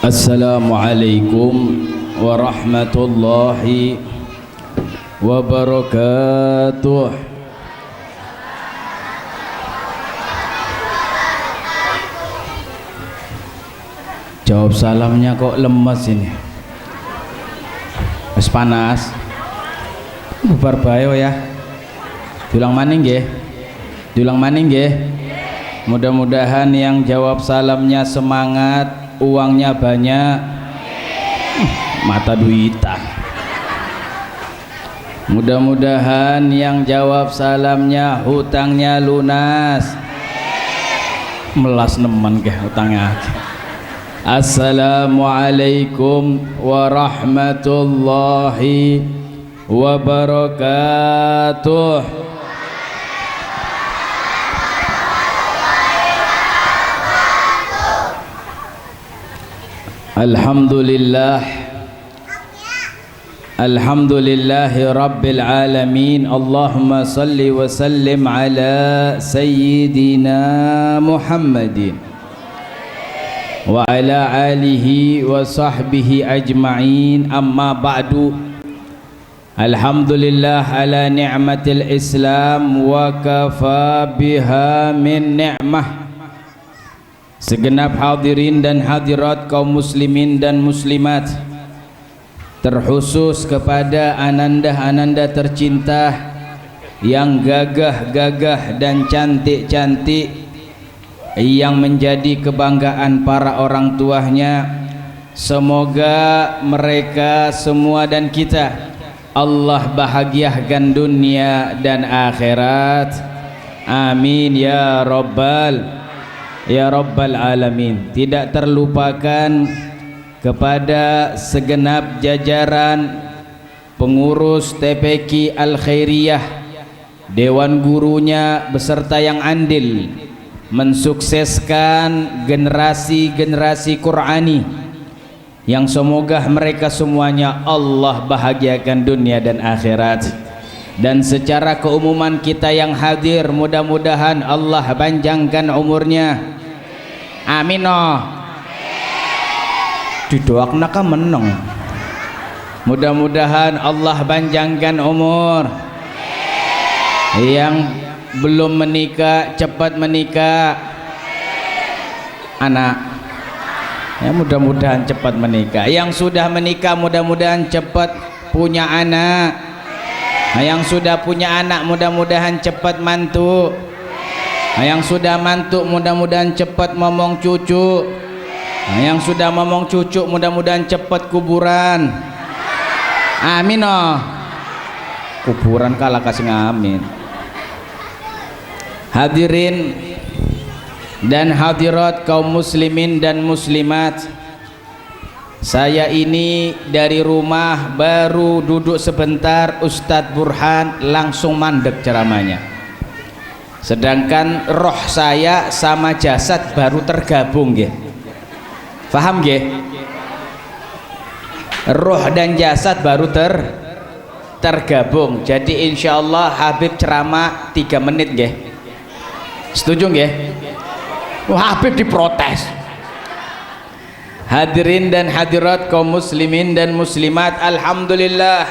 Assalamualaikum warahmatullahi wabarakatuh. Jawab salamnya kok lemes ini. Wis panas. Bubar bayo ya. Diulang maning nggih. Diulang maning nggih. Mudah-mudahan yang jawab salamnya semangat, uangnya banyak, mata duitan. Mudah-mudahan yang jawab salamnya hutangnya lunas, melas nemen ke hutangnya. Assalamualaikum warahmatullahi wabarakatuh. Alhamdulillah, alhamdulillahi rabbil alamin. Allahumma salli wa sallim ala sayyidina Muhammadin wa ala alihi wa sahbihi ajma'in. Amma ba'du. Alhamdulillah ala ni'matil Islam wa kafa biha min ni'mah. Segenap hadirin dan hadirat kaum muslimin dan muslimat, terkhusus kepada ananda-ananda tercinta yang gagah-gagah dan cantik-cantik, yang menjadi kebanggaan para orang tuanya. Semoga mereka semua dan kita Allah bahagiakan dunia dan akhirat. Amin ya Rabbal alamin. Tidak terlupakan kepada segenap jajaran pengurus TPQ Al Khairiyah, dewan gurunya beserta yang andil mensukseskan generasi-generasi Qur'ani, yang semoga mereka semuanya Allah bahagiakan dunia dan akhirat. Dan secara keumuman kita yang hadir, mudah-mudahan Allah panjangkan umurnya. Amin. Didoakan ka meneng. Mudah-mudahan Allah panjangkan umur. Yang belum menikah cepat menikah. Anak, ya mudah-mudahan cepat menikah. Yang sudah menikah mudah-mudahan cepat punya anak. Yang sudah punya anak mudah-mudahan cepat mantu. Yang sudah mantu mudah-mudahan cepat momong cucu. Yang sudah momong cucu mudah-mudahan cepat kuburan. Amin. Kuburan kalah kasih ngamin. Hadirin dan hadirat kaum muslimin dan muslimat, saya ini dari rumah baru duduk sebentar, Ustadz Burhan langsung mandek ceramahnya. Sedangkan roh saya sama jasad baru tergabung, nggih. Paham nggih? Roh dan jasad baru tergabung. Jadi insya Allah Habib ceramah 3 menit, nggih. Setuju nggih? Wah, Habib diprotes. Hadirin dan hadirat kaum muslimin dan muslimat, alhamdulillah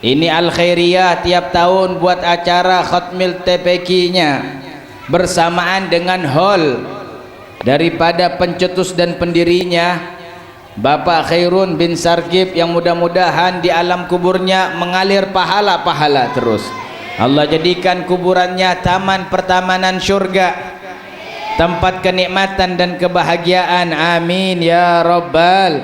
ini Al Khairiyah tiap tahun buat acara khatmil TPQ-nya bersamaan dengan hall daripada pencetus dan pendirinya Bapak Khairun bin Sargib, yang mudah-mudahan di alam kuburnya mengalir pahala-pahala terus. Allah jadikan kuburannya taman pertamanan surga, tempat kenikmatan dan kebahagiaan. Amin ya Rabbal.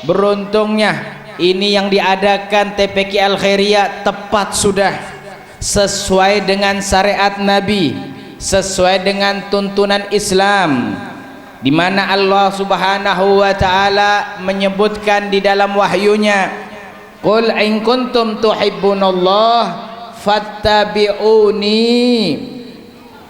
Beruntungnya ini yang diadakan TPQ Al Khairiyah tepat sudah sesuai dengan syariat Nabi, sesuai dengan tuntunan Islam, di mana Allah Subhanahu wa taala menyebutkan di dalam wahyunya, qul in kuntum tuhibbunallah fattabi'uni.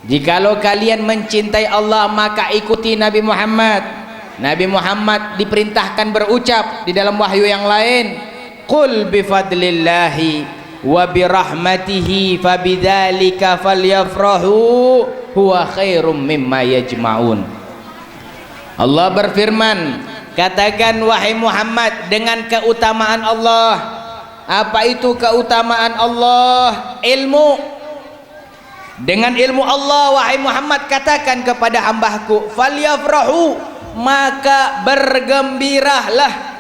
Jikalau kalian mencintai Allah maka ikuti Nabi Muhammad. Nabi Muhammad diperintahkan berucap di dalam wahyu yang lain, qul bifadlillahi wa birahmatihi fabidzalika falyafrahu huwa khairum mimma yajma'un. Allah berfirman, katakan wahai Muhammad dengan keutamaan Allah. Apa itu keutamaan Allah? Ilmu. Dengan ilmu Allah wahai Muhammad katakan kepada hambaku, falyafrahu, maka bergembiralah.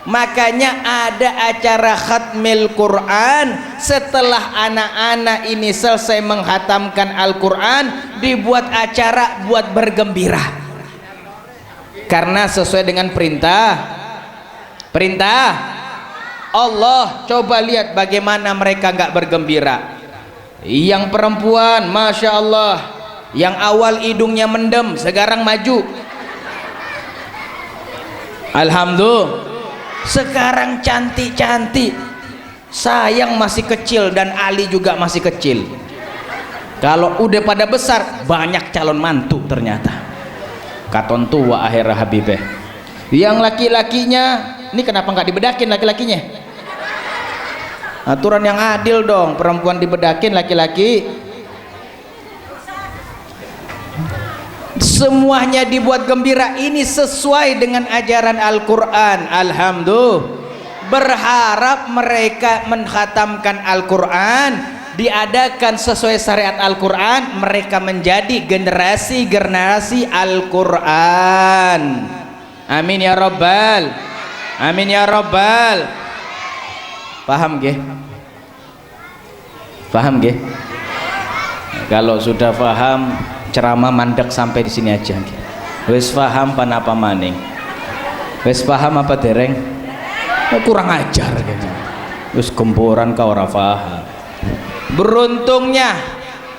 Makanya ada acara khatmil Quran. Setelah anak-anak ini selesai menghatamkan Al-Quran, dibuat acara buat bergembira, karena sesuai dengan perintah Allah. Coba lihat bagaimana mereka nggak bergembira. Yang perempuan, Masya Allah, yang awal hidungnya mendem sekarang maju, alhamdulillah, sekarang cantik-cantik. Sayang masih kecil dan Ali juga masih kecil. Kalau udah pada besar, banyak calon mantu ternyata. Katon tua akhirnya Habibeh. Yang laki-lakinya ini kenapa nggak dibedakin laki-lakinya? Aturan yang adil dong, perempuan dibedakin, laki-laki semuanya dibuat gembira. Ini sesuai dengan ajaran Al-Quran. Alhamdulillah. Berharap mereka menghatamkan Al-Quran, diadakan sesuai syariat Al-Quran, mereka menjadi generasi Al-Quran. Amin ya Rabbal, amin ya Rabbal. Paham ge? Paham ge? Kalau sudah paham, ceramah mandek sampai di sini aja. Wes paham panapa maning? Wes paham apa dereng? Kurang ajar gitu. Wes gemboran kau ora paham. Beruntungnya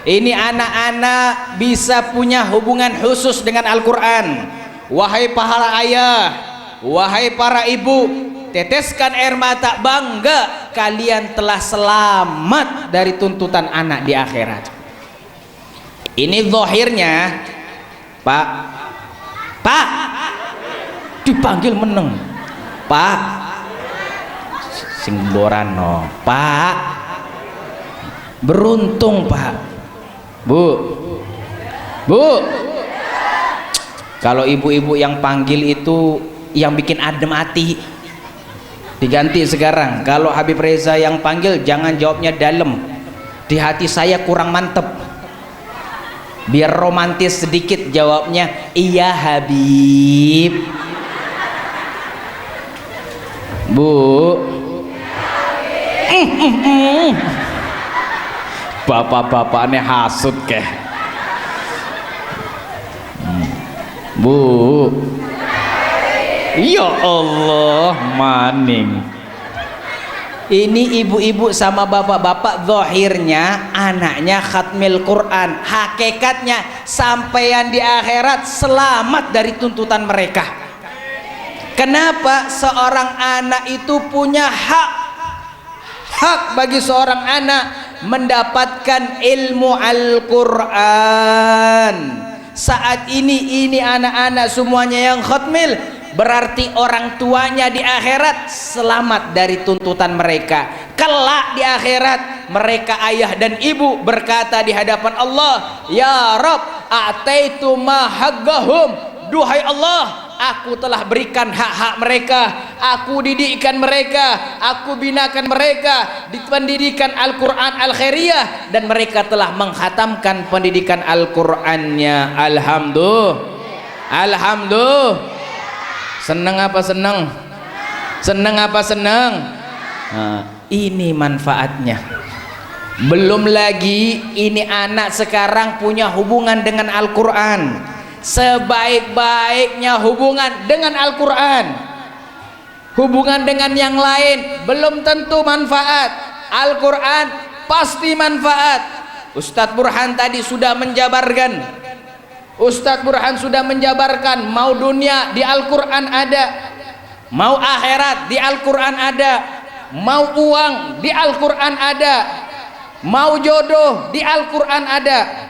ini anak-anak bisa punya hubungan khusus dengan Al-Quran. Wahai para ayah, wahai para ibu, teteskan air mata bangga kalian telah selamat dari tuntutan anak di akhirat. Ini zahirnya, Pak dipanggil meneng, Pak sing borano, Pak beruntung, Pak, Bu. Kalau ibu-ibu yang panggil itu yang bikin adem hati, diganti sekarang. Kalau Habib Reza yang panggil, jangan jawabnya dalam, di hati saya kurang mantep, biar romantis sedikit jawabnya, iya Habib. Bu, bapak-bapaknya hasut keh. Bu, ya Allah maning. Ini ibu-ibu sama bapak-bapak zahirnya anaknya khatmil Quran, hakikatnya sampeyan di akhirat selamat dari tuntutan mereka. Kenapa? Seorang anak itu punya hak bagi seorang anak mendapatkan ilmu Al-Quran. Saat ini anak-anak semuanya yang khatmil, berarti orang tuanya di akhirat selamat dari tuntutan mereka. Kelak di akhirat mereka ayah dan ibu berkata di hadapan Allah, ya Rabb a'taitu ma haqqahum, duhai Allah, aku telah berikan hak-hak mereka, aku didikkan mereka, aku binakan mereka di pendidikan Al-Quran Al-Khairiyah, dan mereka telah menghatamkan pendidikan Al-Qurannya. Alhamdulillah. Seneng apa seneng? Seneng apa seneng? Nah, ini manfaatnya. Belum lagi ini anak sekarang punya hubungan dengan Al-Quran. Sebaik-baiknya hubungan dengan Al-Quran, hubungan dengan yang lain belum tentu manfaat. Al-Quran pasti manfaat. Ustadz Burhan tadi sudah menjabarkan, mau dunia di Al-Quran ada, mau akhirat di Al-Quran ada, mau uang di Al-Quran ada, mau jodoh di Al-Quran ada.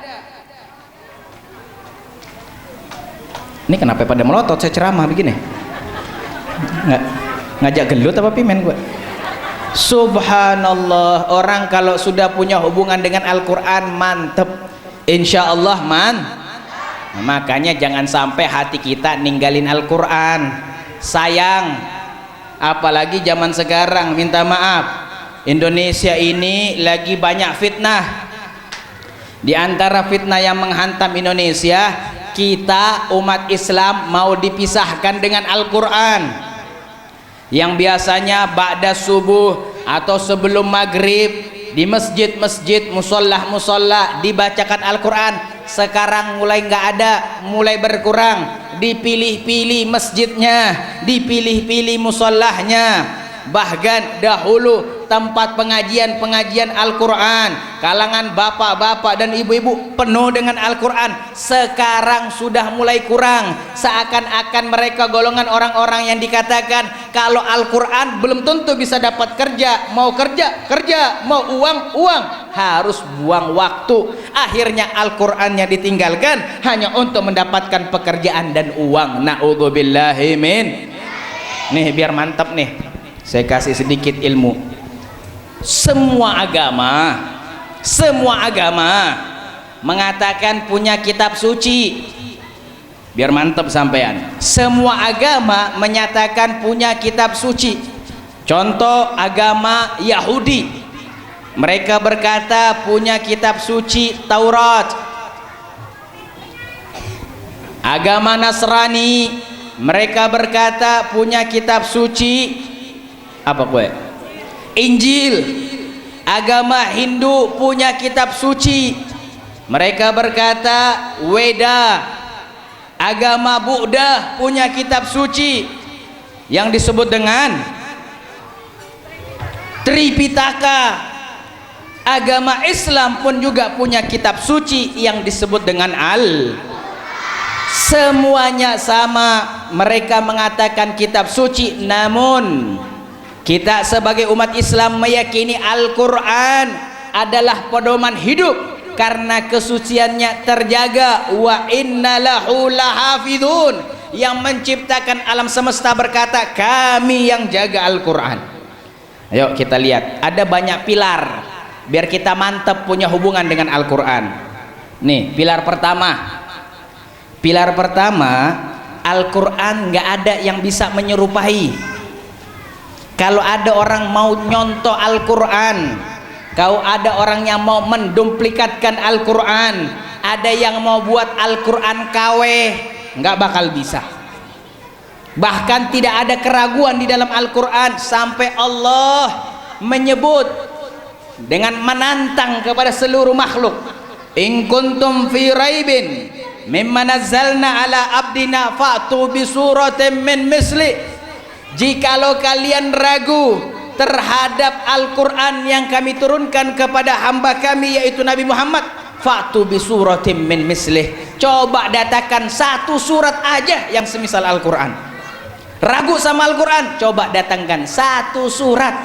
Ini kenapa pada melotot saya ceramah begini? Ngajak gelut apa pimen gue? Subhanallah, orang kalau sudah punya hubungan dengan Al-Quran mantep, insya Allah Nah, makanya jangan sampai hati kita ninggalin Al-Quran. Sayang, apalagi zaman sekarang. Minta maaf, Indonesia ini lagi banyak fitnah. Di antara fitnah yang menghantam Indonesia, kita umat Islam mau dipisahkan dengan Al-Quran. Yang biasanya ba'da subuh atau sebelum maghrib di masjid-masjid, musollah-musollah dibacakan Al-Quran, sekarang mulai nggak ada, mulai berkurang. Dipilih-pilih masjidnya, dipilih-pilih musollahnya. Bahkan dahulu tempat pengajian Al-Quran, kalangan bapak-bapak dan ibu-ibu penuh dengan Al-Quran. Sekarang sudah mulai kurang, seakan-akan mereka golongan orang-orang yang dikatakan kalau Al-Quran belum tentu bisa dapat kerja. Mau kerja, mau uang, harus buang waktu. Akhirnya Al-Qurannya ditinggalkan hanya untuk mendapatkan pekerjaan dan uang. Na'udzubillahi min. Nih biar mantap nih, saya kasih sedikit ilmu. Semua agama mengatakan punya kitab suci. Biar mantap sampean. Semua agama menyatakan punya kitab suci. Contoh agama Yahudi, mereka berkata punya kitab suci Taurat. Agama Nasrani, mereka berkata punya kitab suci apa kue? Injil. Agama Hindu punya kitab suci, mereka berkata Weda. Agama Buddha punya kitab suci yang disebut dengan Tripitaka. Agama Islam pun juga punya kitab suci yang disebut dengan Semuanya sama, mereka mengatakan kitab suci. Namun kita sebagai umat Islam meyakini Al-Quran adalah pedoman hidup karena kesuciannya terjaga. Wa inna lahu lahafidhun. Yang menciptakan alam semesta berkata, kami yang jaga Al-Quran. Ayo kita lihat, ada banyak pilar biar kita mantap punya hubungan dengan Al-Quran. Nih pilar pertama, Al-Quran nggak ada yang bisa menyerupai. Kalau ada orang mau nyontoh Al-Quran, kalau ada orang yang mau menduplikatkan Al-Quran, ada yang mau buat Al-Quran KW, nggak bakal bisa. Bahkan tidak ada keraguan di dalam Al-Quran, sampai Allah menyebut dengan menantang kepada seluruh makhluk, in kuntum fi raibin mimma nazzalna ala abdina fa'tu bi suratin min misli. Jikalau kalian ragu terhadap Al-Quran yang kami turunkan kepada hamba kami yaitu Nabi Muhammad, fa'tu bi suratin min mislih, coba datangkan satu surat aja yang semisal Al-Quran. Ragu sama Al-Quran, coba datangkan satu surat.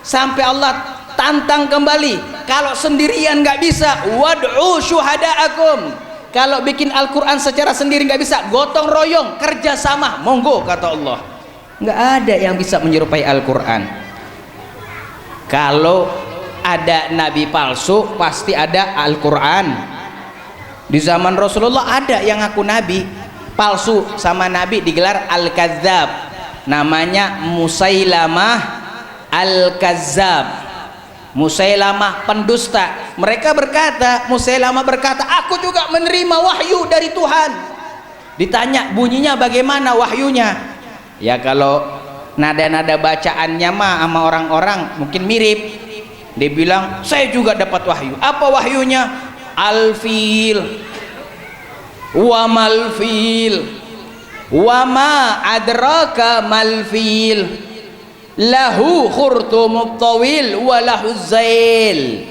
Sampai Allah tantang kembali, kalau sendirian nggak bisa, wad'u syuhada'akum. Kalau bikin Al-Quran secara sendiri nggak bisa, gotong royong kerjasama, monggo kata Allah. Nggak ada yang bisa menyerupai Al-Quran. Kalau ada nabi palsu, pasti ada Al-Quran. Di zaman Rasulullah ada yang ngaku nabi palsu, sama nabi digelar Al-Kadzab, namanya Musailamah Al-Kadzab. Musailamah pendusta. Musailamah berkata, aku juga menerima wahyu dari Tuhan. Ditanya bunyinya bagaimana wahyunya, ya kalau nada-nada bacaannya mah sama orang-orang mungkin mirip. Dia bilang, saya juga dapat wahyu. Apa wahyunya? Al-fil wa mal-fil wa ma adraka mal-fil lahu khurtumut tawil wa lahu zail.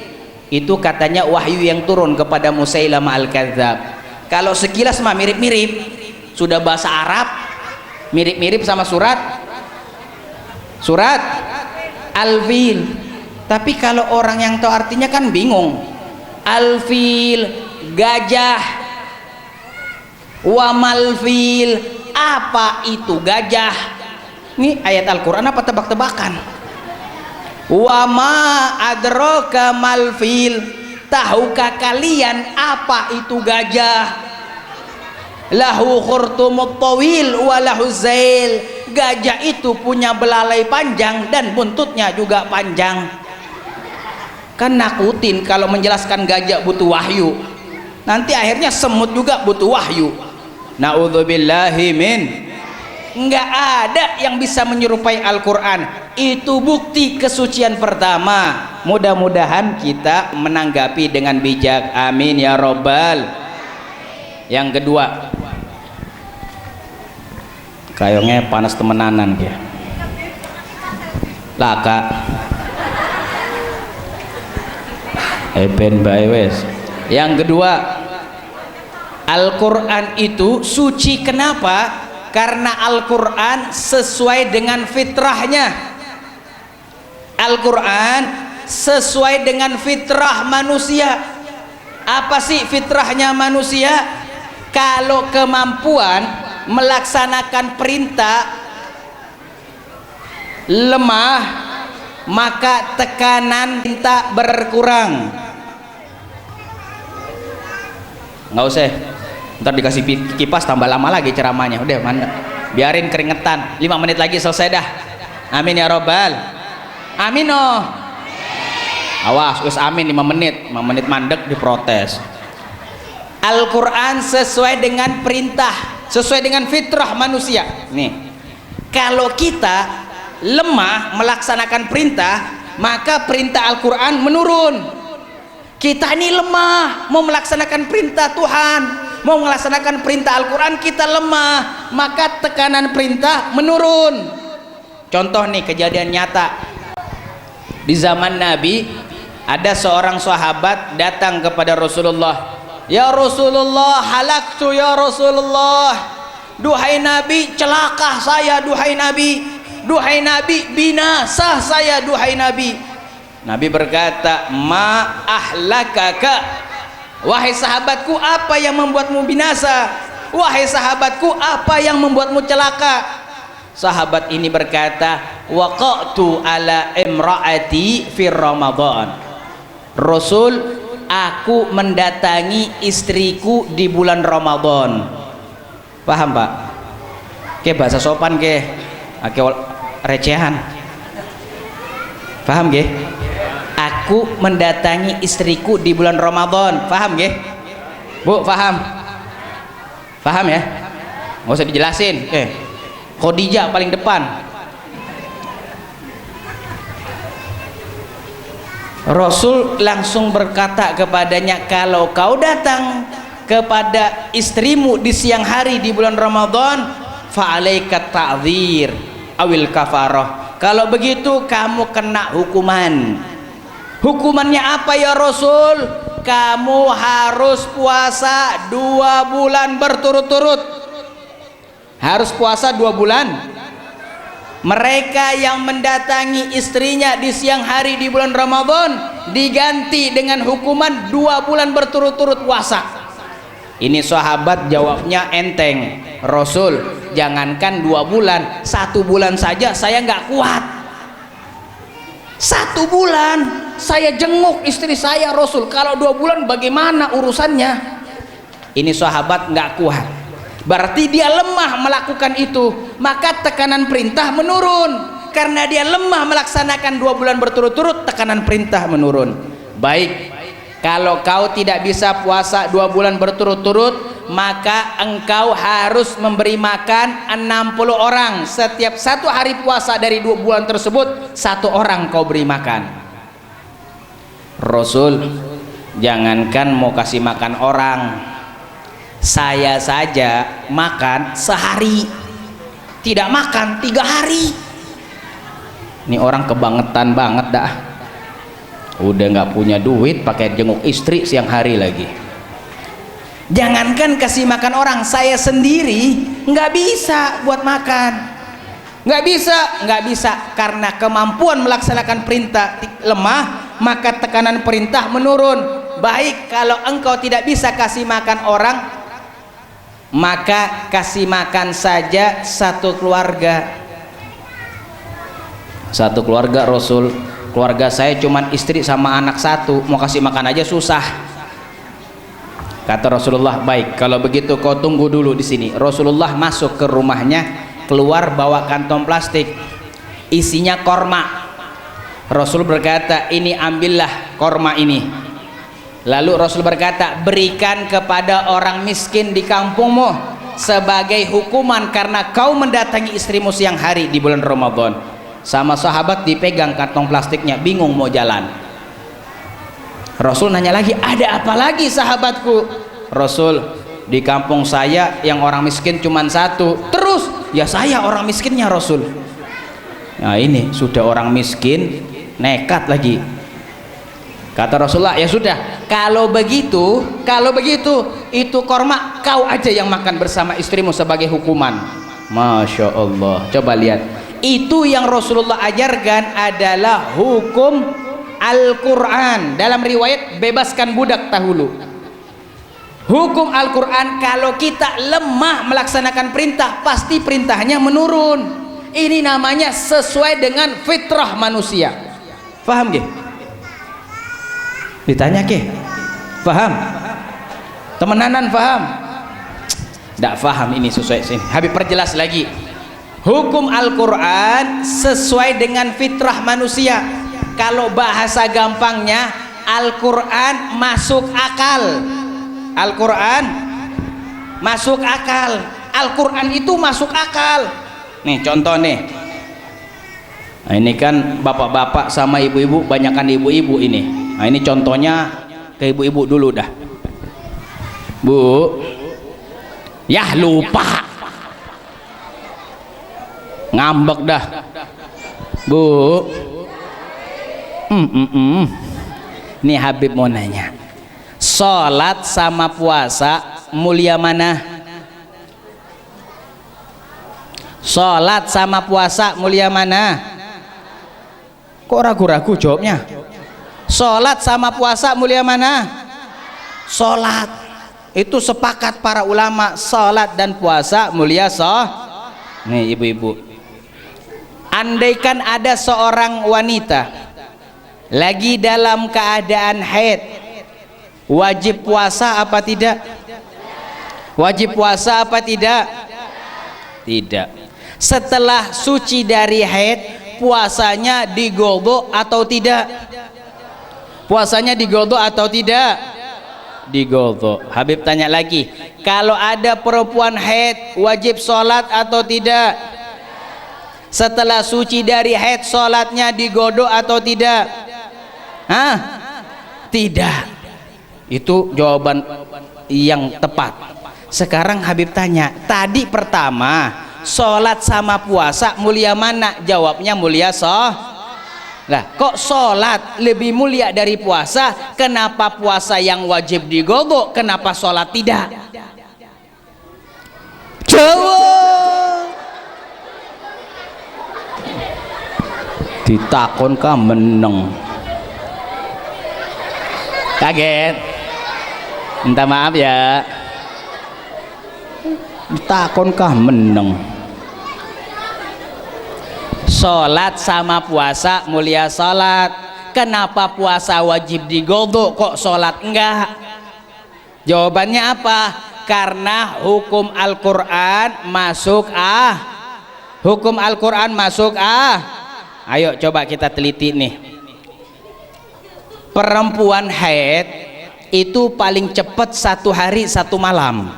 Itu katanya wahyu yang turun kepada Musailamah Al-Kadzab. Kalau sekilas mah mirip-mirip, sudah bahasa Arab, mirip-mirip sama surat Al-Fil. Tapi kalau orang yang tahu artinya kan bingung. Al-Fil gajah, wa mal-fil, apa itu gajah? Ini ayat Al-Quran apa tebak-tebakan? Wa ma adraka mal-fil, tahukah kalian apa itu gajah? lahu khurtumut tawil wa lahu zail. Gajah itu punya belalai panjang dan buntutnya juga panjang. Kan nakutin kalau menjelaskan gajah butuh wahyu, nanti akhirnya semut juga butuh wahyu. Naudzubillahi min. Enggak ada yang bisa menyerupai Al-Quran. Itu bukti kesucian pertama. Mudah-mudahan kita menanggapi dengan bijak, amin ya robbal. Yang kedua, kayaknya panas temenanan ya laka ben bae wes. Yang kedua, Al-Quran itu suci. Kenapa? Karena Al-Quran sesuai dengan fitrahnya. Al-Quran sesuai dengan fitrah manusia. Apa sih fitrahnya manusia? Kalau kemampuan melaksanakan perintah lemah, maka tekanan perintah berkurang. Nggak usah, ntar dikasih kipas tambah lama lagi ceramahnya. Udah mana, biarin keringetan, 5 menit lagi selesai dah. Amin ya robbal. Amin oh. Awas us amin 5 menit, 5 menit mandek diprotes. Al-Quran sesuai dengan perintah, sesuai dengan fitrah manusia. Nih, kalau kita lemah melaksanakan perintah, maka perintah Al-Quran menurun. Kita ini lemah mau melaksanakan perintah Tuhan, mau melaksanakan perintah Al-Quran, kita lemah, maka tekanan perintah menurun. Contoh nih, kejadian nyata di zaman Nabi, ada seorang sahabat datang kepada Rasulullah. Ya Rasulullah, halaktu ya Rasulullah. Duhai Nabi, celaka saya duhai Nabi. Duhai Nabi, binasa saya duhai Nabi. Nabi berkata, ma ahlakaka. Wahai sahabatku, apa yang membuatmu binasa? Wahai sahabatku, apa yang membuatmu celaka? Sahabat ini berkata, waqa'tu ala imra'ati fi Ramadan. Rasul, aku mendatangi istriku di bulan Ramadan. Paham Pak? Ke bahasa sopan ke? Ake recehan. Paham ke? Aku mendatangi istriku di bulan Ramadan. Paham ke? Bu, paham? Paham ya? Nggak usah dijelasin. Khadijah paling depan. Rasul langsung berkata kepadanya, kalau kau datang kepada istrimu di siang hari di bulan Ramadan, fa'alaika ta'dzir awil kafarah. Kalau begitu kamu kena hukuman. Hukumannya apa ya Rasul? Kamu harus puasa 2 bulan berturut-turut. Harus puasa 2 bulan. Mereka yang mendatangi istrinya di siang hari di bulan Ramadan diganti dengan hukuman 2 bulan berturut-turut puasa. Ini sahabat jawabnya enteng. Rasul, jangankan 2 bulan, 1 bulan saja saya nggak kuat. 1 bulan saya jenguk istri saya Rasul, kalau 2 bulan bagaimana urusannya? Ini sahabat nggak kuat. Berarti dia lemah melakukan itu, maka tekanan perintah menurun. Karena dia lemah melaksanakan 2 bulan berturut-turut, tekanan perintah menurun. Baik, kalau kau tidak bisa puasa 2 bulan berturut-turut, maka engkau harus memberi makan 60 orang. Setiap 1 hari puasa dari 2 bulan tersebut, 1 orang kau beri makan. Rasul, jangankan mau kasih makan orang, saya saja makan sehari, tidak makan 3 hari. Ini orang kebangetan banget dah. Udah nggak punya duit pakai jenguk istri siang hari lagi. Jangankan kasih makan orang, saya sendiri nggak bisa buat makan. Nggak bisa karena kemampuan melaksanakan perintah lemah, maka tekanan perintah menurun. Baik, kalau engkau tidak bisa kasih makan orang, maka kasih makan saja 1 keluarga. 1 keluarga Rasul, keluarga saya cuman istri sama anak 1, mau kasih makan aja susah. Kata Rasulullah, baik kalau begitu kau tunggu dulu di sini. Rasulullah masuk ke rumahnya, keluar bawa kantong plastik isinya korma. Rasul berkata, ini ambillah korma ini. Lalu Rasul berkata, berikan kepada orang miskin di kampungmu sebagai hukuman karena kau mendatangi istrimu siang hari di bulan Ramadan. Sama sahabat dipegang kantong plastiknya, bingung mau jalan. Rasul nanya lagi, ada apa lagi sahabatku? Rasul, di kampung saya yang orang miskin cuma satu. Terus, ya saya orang miskinnya Rasul. Nah ini sudah orang miskin nekat lagi. Kata Rasulullah, ya sudah, kalau begitu itu korma kau aja yang makan bersama istrimu sebagai hukuman. Masya Allah, coba lihat, itu yang Rasulullah ajarkan adalah hukum Al-Quran. Dalam riwayat, bebaskan budak dahulu. Hukum Al-Quran, kalau kita lemah melaksanakan perintah, pasti perintahnya menurun. Ini namanya sesuai dengan fitrah manusia. Faham gak? Ditanya ke? Faham? Temenanan faham? Tidak faham, ini sesuai sini. Habib perjelas lagi. Hukum Al-Quran sesuai dengan fitrah manusia. Kalau bahasa gampangnya, Al-Quran masuk akal. Al-Quran masuk akal. Al-Quran itu masuk akal. Nih contoh nih. Nah, ini kan bapak-bapak sama ibu-ibu, banyakan ibu-ibu ini. Nah ini contohnya ke ibu-ibu dulu dah. Bu, yah lupa, ngambek dah. Bu, Nih Habib mau nanya, sholat sama puasa mulia mana? Sholat sama puasa mulia mana? Kok ragu-ragu jawabnya? Sholat sama puasa mulia mana? Sholat. Itu sepakat para ulama, sholat dan puasa mulia Nih ibu-ibu, andaikan ada seorang wanita lagi dalam keadaan haid, wajib puasa apa tidak? Wajib puasa apa tidak? Tidak. Setelah suci dari haid, puasanya digodok atau tidak? Puasanya digodok atau tidak? Digodok. Habib tanya lagi, kalau ada perempuan haid, wajib sholat atau tidak? Setelah suci dari haid, sholatnya digodok atau tidak? Hah? Tidak. Itu jawaban yang tepat. Sekarang Habib tanya, tadi pertama sholat sama puasa mulia mana? Jawabnya mulia Lah kok sholat lebih mulia dari puasa? Kenapa puasa yang wajib digodok, kenapa sholat tidak? Jawab. Ditakon ka meneng. Kaget, minta maaf ya. Takon kah meneng. Sholat sama puasa mulia sholat. Kenapa puasa wajib digodok kok sholat enggak? Jawabannya apa? Karena hukum Al-Quran masuk hukum Al-Quran masuk Ayo coba kita teliti nih. Perempuan haid itu paling cepat 1 hari 1 malam.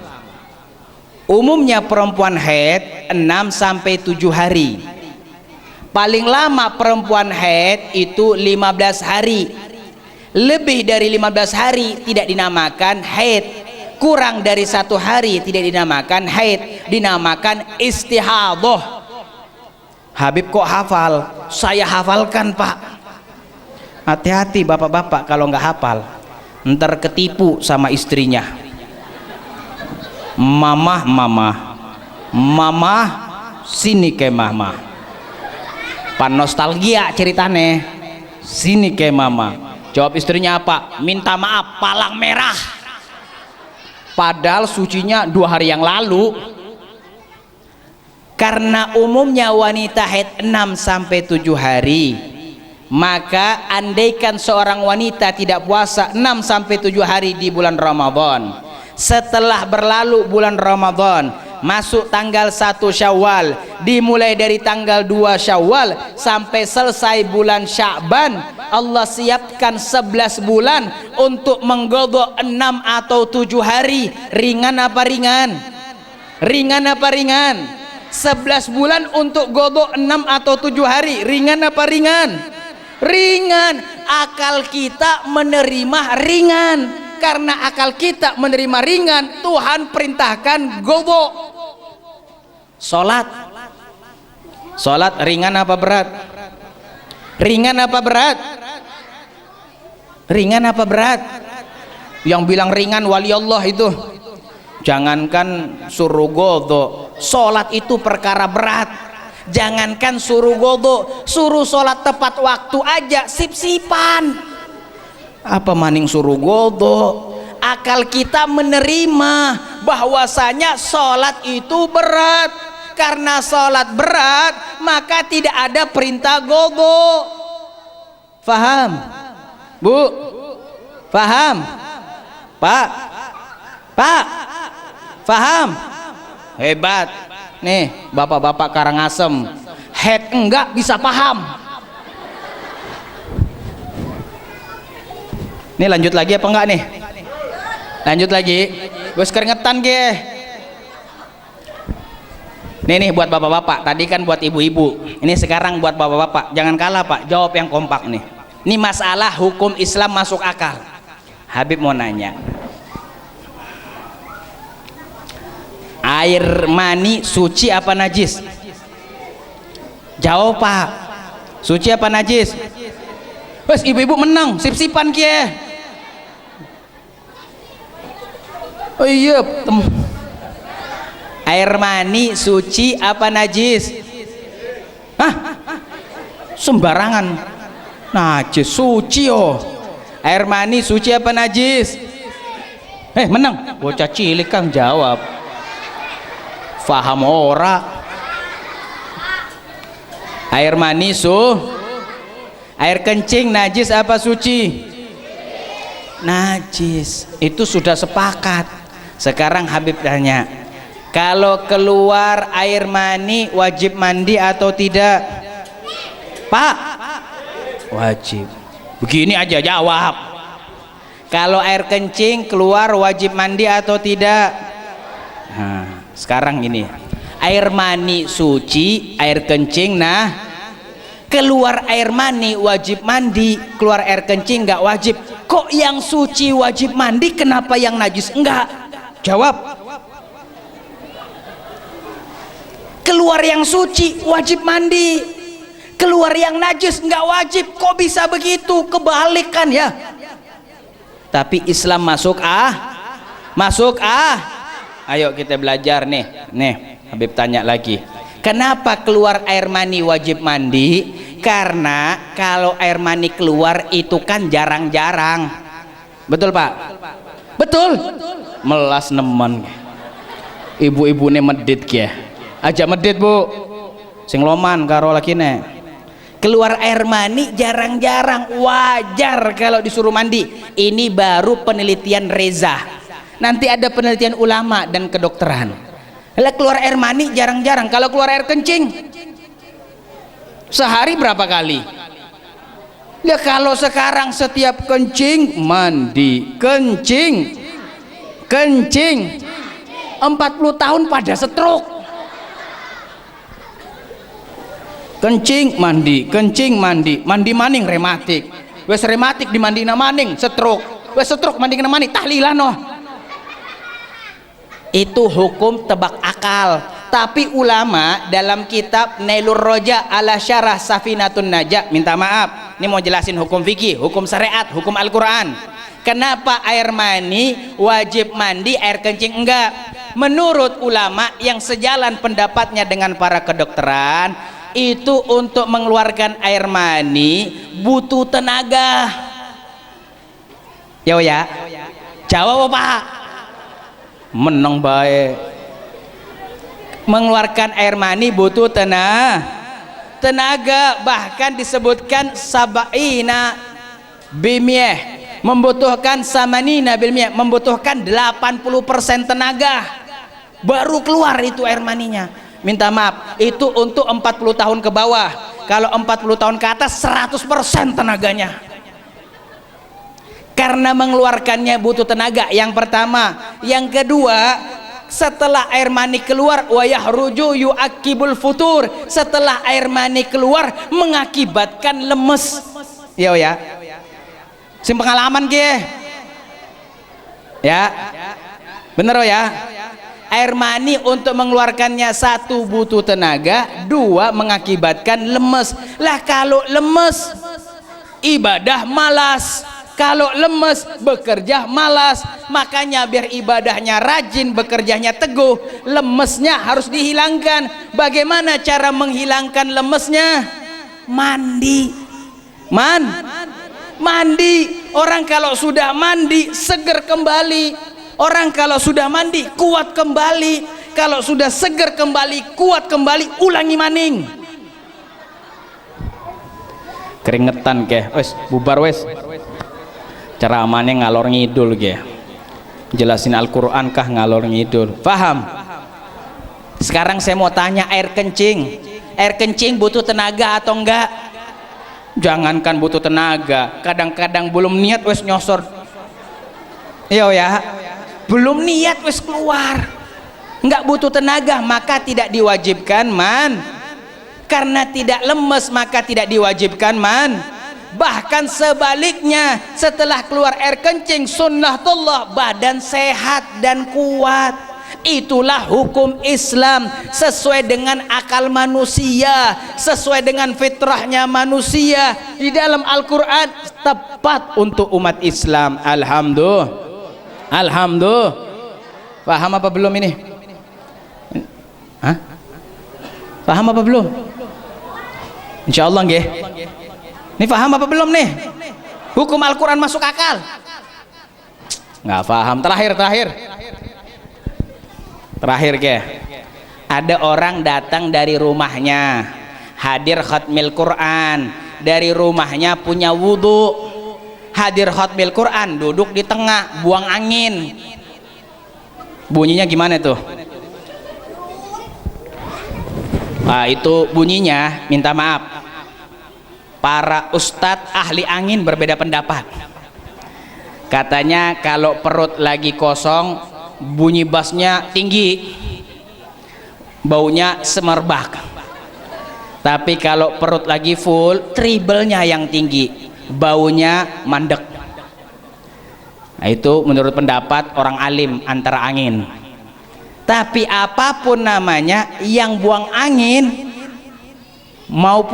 Umumnya perempuan haid 6-7 hari. Paling lama perempuan haid itu 15 hari. Lebih dari 15 hari tidak dinamakan haid. Kurang dari 1 hari tidak dinamakan haid, dinamakan istihadah. Habib kok hafal? Saya hafalkan Pak. Hati-hati bapak-bapak kalau nggak hafal, ntar ketipu sama istrinya. Mamah sini ke mama. Pan nostalgia ceritane, sini ke mama. Jawab istrinya apa? Minta maaf, palang merah. Padahal sucinya 2 hari yang lalu. Karena umumnya wanita haid 6-7 hari, maka andaikan seorang wanita tidak puasa 6-7 hari di bulan Ramadan, Setelah berlalu bulan Ramadan, masuk tanggal 1 Syawal, dimulai dari tanggal 2 Syawal sampai selesai bulan Sya'ban, Allah siapkan 11 bulan untuk menggodok 6 atau 7 hari. Ringan apa ringan? Ringan apa ringan? 11 bulan untuk godok 6 atau 7 hari. Ringan apa ringan? Ringan. Akal kita menerima ringan. Karena akal kita menerima ringan, Tuhan perintahkan godok. Sholat ringan apa berat? Ringan apa berat? Ringan apa berat? Yang bilang ringan wali Allah itu. Jangankan suruh godok, sholat itu perkara berat. Jangankan suruh godok, suruh sholat tepat waktu aja sip-sipan. Apa maning suruh godok? Akal kita menerima bahwasanya sholat itu berat. Karena sholat berat, maka tidak ada perintah godok. Faham? Bu? Faham? Pak? Pak? Faham? Hebat. Nih, bapak-bapak Karangasem, head enggak bisa paham. Nih lanjut lagi apa enggak nih? Lanjut lagi. Gue keringetan ge. Nih buat bapak-bapak. Tadi kan buat ibu-ibu. Ini sekarang buat bapak-bapak. Jangan kalah Pak. Jawab yang kompak nih. Ini masalah hukum Islam masuk akal. Habib mau nanya. Air mani suci apa najis? Jawab Pak. Suci apa najis? Wes ibu-ibu menang, sip-sipan kie. Oh iya, air mani suci apa najis? Hah? Sembarangan. Najis suci oh. Air mani suci apa najis? Menang. Bocah cilik Kang jawab. Faham ora? Air mani air kencing najis apa suci? Najis. Itu sudah sepakat. Sekarang Habib tanya, kalau keluar air mani wajib mandi atau tidak? Pak, wajib. Begini aja jawab. Kalau air kencing keluar wajib mandi atau tidak? Nah, sekarang ini air mani suci, air kencing keluar air mani wajib mandi, keluar air kencing nggak wajib. Kok yang suci wajib mandi, kenapa yang najis enggak? Jawab. Keluar yang suci wajib mandi, keluar yang najis enggak wajib. Kok bisa begitu? Kebalik kan ya. Tapi Islam masuk Ayo kita belajar nih. Habib tanya lagi. Kenapa keluar air mani wajib mandi? Karena kalau air mani keluar itu kan jarang-jarang. Betul Pak? Betul. Melas nemen. Ibu-ibu ne medit ya. Aja medit Bu. Sing loman karo lakine. Keluar air mani jarang-jarang, wajar kalau disuruh mandi. Ini baru penelitian Reza. Nanti ada penelitian ulama dan kedokteran. Lah keluar air mani jarang-jarang. Kalau keluar air kencing sehari berapa kali? Ya kalau sekarang setiap kencing mandi, kencing 40 tahun pada stroke. Kencing mandi maning rematik. Wes rematik dimandina maning stroke. Wes stroke mandina maning tahlilan noh. Itu hukum tebak akal. Tapi ulama dalam kitab Nailur Roja ala Syarah Safinatun Najah, minta maaf, ini mau jelasin hukum fikih, hukum syariat, hukum Al-Quran. Kenapa air mani wajib mandi, air kencing enggak? Menurut ulama yang sejalan pendapatnya dengan para kedokteran, itu untuk mengeluarkan air mani butuh tenaga. Ya jawab Pak. Menang baik. Mengeluarkan air mani butuh tenaga, bahkan disebutkan sabaina bimiyah membutuhkan samanina bil miyah, membutuhkan 80% tenaga baru keluar itu air maninya. Minta maaf, itu untuk 40 tahun ke bawah. Kalau 40 tahun ke atas 100% tenaganya. Karena mengeluarkannya butuh tenaga, yang pertama. Yang kedua, setelah air mani keluar, wa yahruju yu'akibul futur, setelah air mani keluar mengakibatkan lemes. Ya sim pengalaman ke ya bener ya. Air mani untuk mengeluarkannya, satu butuh tenaga, dua mengakibatkan lemes. Lah kalau lemes ibadah malas, kalau lemes bekerja malas. Makanya biar ibadahnya rajin, bekerjanya teguh, lemesnya harus dihilangkan. Bagaimana cara menghilangkan lemesnya? Mandi. Mandi. Orang kalau sudah mandi seger kembali. Orang kalau sudah mandi kuat kembali. Kalau sudah seger kembali, kuat kembali, ulangi maning. Keringetan ke wes bubar wes. Ceramahnya ngalor ngidul ke, jelasin Al-Quran kah ngalor ngidul. Paham? Sekarang saya mau tanya, air kencing butuh tenaga atau enggak? Jangankan butuh tenaga, kadang-kadang belum niat wes nyosor. Ya belum niat wes keluar, enggak butuh tenaga, maka tidak diwajibkan karena tidak lemes maka tidak diwajibkan bahkan sebaliknya, setelah keluar air kencing sunnatullah badan sehat dan kuat. Itulah hukum Islam, sesuai dengan akal manusia, sesuai dengan fitrahnya manusia. Di dalam Al-Quran tepat untuk umat Islam. Alhamdulillah. Paham apa belum ini? Hah? Paham apa belum? Insyaallah nggih. Ini paham apa belum nih? Hukum Al-Quran masuk akal? Nggak paham. Terakhir ke, ada orang datang dari rumahnya hadir khatmil Quran, dari rumahnya punya wudhu, hadir khatmil Quran, duduk di tengah, buang angin. Bunyinya gimana tuh? Nah, itu bunyinya, minta maaf, para ustadz ahli angin berbeda pendapat. Katanya kalau perut lagi kosong bunyi bassnya tinggi, baunya semerbak. Tapi kalau perut lagi full, treble-nya yang tinggi, baunya mandek. Nah, itu menurut pendapat orang alim antara angin. Tapi apapun namanya, yang buang angin mau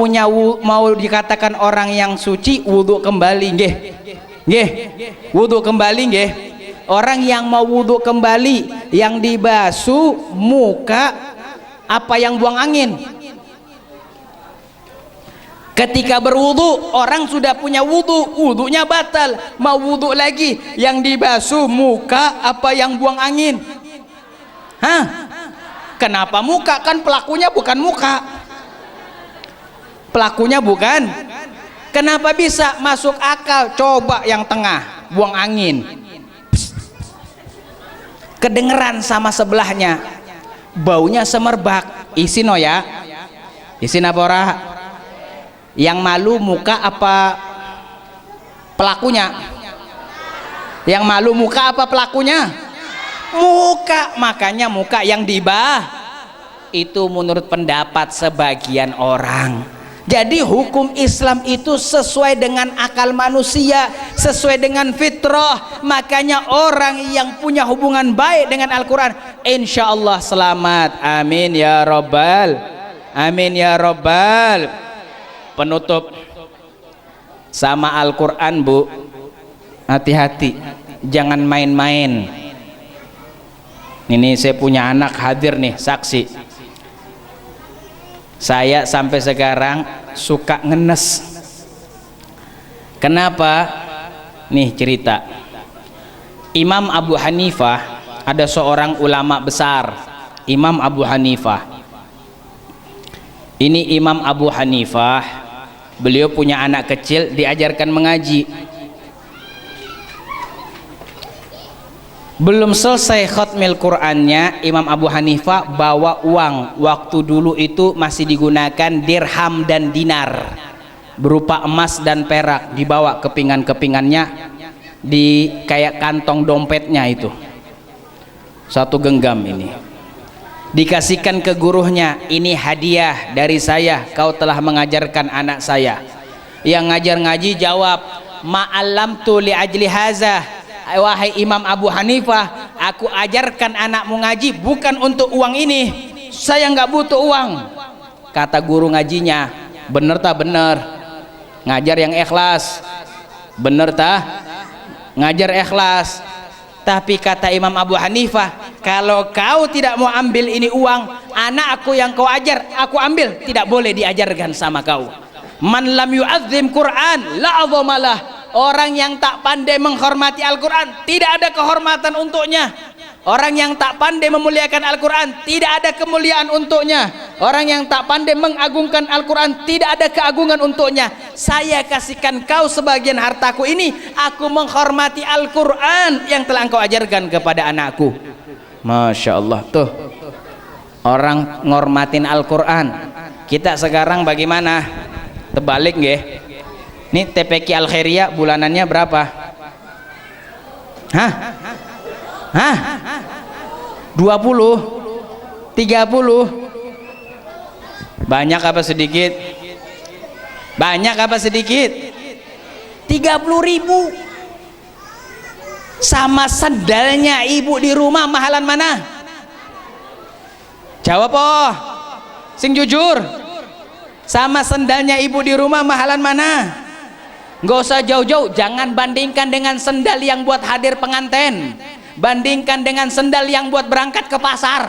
dikatakan orang yang suci, wudhu kembali nggih. Wudhu kembali nggih. Orang yang mau wudhu kembali, yang dibasuh muka apa yang buang angin. Ketika berwudhu, orang sudah punya wudhu, wudhunya batal, mau wudhu lagi, yang dibasuh muka apa yang buang angin. Hah? Kenapa muka? Kan pelakunya bukan muka, pelakunya bukan. Kenapa bisa masuk akal? Coba yang tengah buang angin, kedengeran sama sebelahnya, baunya semerbak. Isin ya, isin apa ora? Yang malu muka apa pelakunya? Yang malu muka apa pelakunya? Muka. Makanya muka yang dibah. Itu menurut pendapat sebagian orang. Jadi hukum Islam itu sesuai dengan akal manusia, sesuai dengan fitrah. Makanya orang yang punya hubungan baik dengan Al-Quran, insya Allah selamat. Amin ya Rabbal. Amin ya Rabbal. Penutup sama Al-Quran, Bu, hati-hati, jangan main-main. Ini saya punya anak hadir nih, saksi. Saya sampai sekarang suka ngenes. Kenapa? Nih cerita. Imam Abu Hanifah, ada seorang ulama besar, Imam Abu Hanifah. Ini Imam Abu Hanifah, beliau punya anak kecil, diajarkan mengaji. Belum selesai khatmil Qur'annya, Imam Abu Hanifah bawa uang. Waktu dulu itu masih digunakan dirham dan dinar, berupa emas dan perak, dibawa kepingan-kepingannya di kayak kantong dompetnya itu, satu genggam ini. Dikasihkan ke gurunya, ini hadiah dari saya, kau telah mengajarkan anak saya. Yang ngajar ngaji jawab, ma'allamtu li ajli haza, wahai Imam Abu Hanifah, aku ajarkan anakmu ngaji bukan untuk uang ini, saya nggak butuh uang. Kata guru ngajinya, bener tak bener, ngajar yang ikhlas, bener tak ngajar ikhlas. Tapi kata Imam Abu Hanifah, kalau kau tidak mau ambil ini uang, anak aku yang kau ajar aku ambil, tidak boleh diajarkan sama kau. Man lam yu'azzim Quran la azamalah. Orang yang tak pandai menghormati Al-Quran, tidak ada kehormatan untuknya. Orang yang tak pandai memuliakan Al-Quran, tidak ada kemuliaan untuknya. Orang yang tak pandai mengagungkan Al-Quran, tidak ada keagungan untuknya. Saya kasihkan kau sebagian hartaku ini, aku menghormati Al-Quran yang telah engkau ajarkan kepada anakku. Masya Allah, tuh orang ngormatin Al-Quran. Kita sekarang bagaimana? Terbalik nggih. Ini TPQ Al Khairiyah bulanannya berapa? Hah? 20? 30? Banyak apa sedikit? Banyak apa sedikit? 30.000 sama sendalnya ibu di rumah mahalan mana? Jawab oh, sing jujur. Sama sendalnya ibu di rumah mahalan mana? Nggak usah jauh-jauh, jangan bandingkan dengan sendal yang buat hadir pengantin, bandingkan dengan sendal yang buat berangkat ke pasar.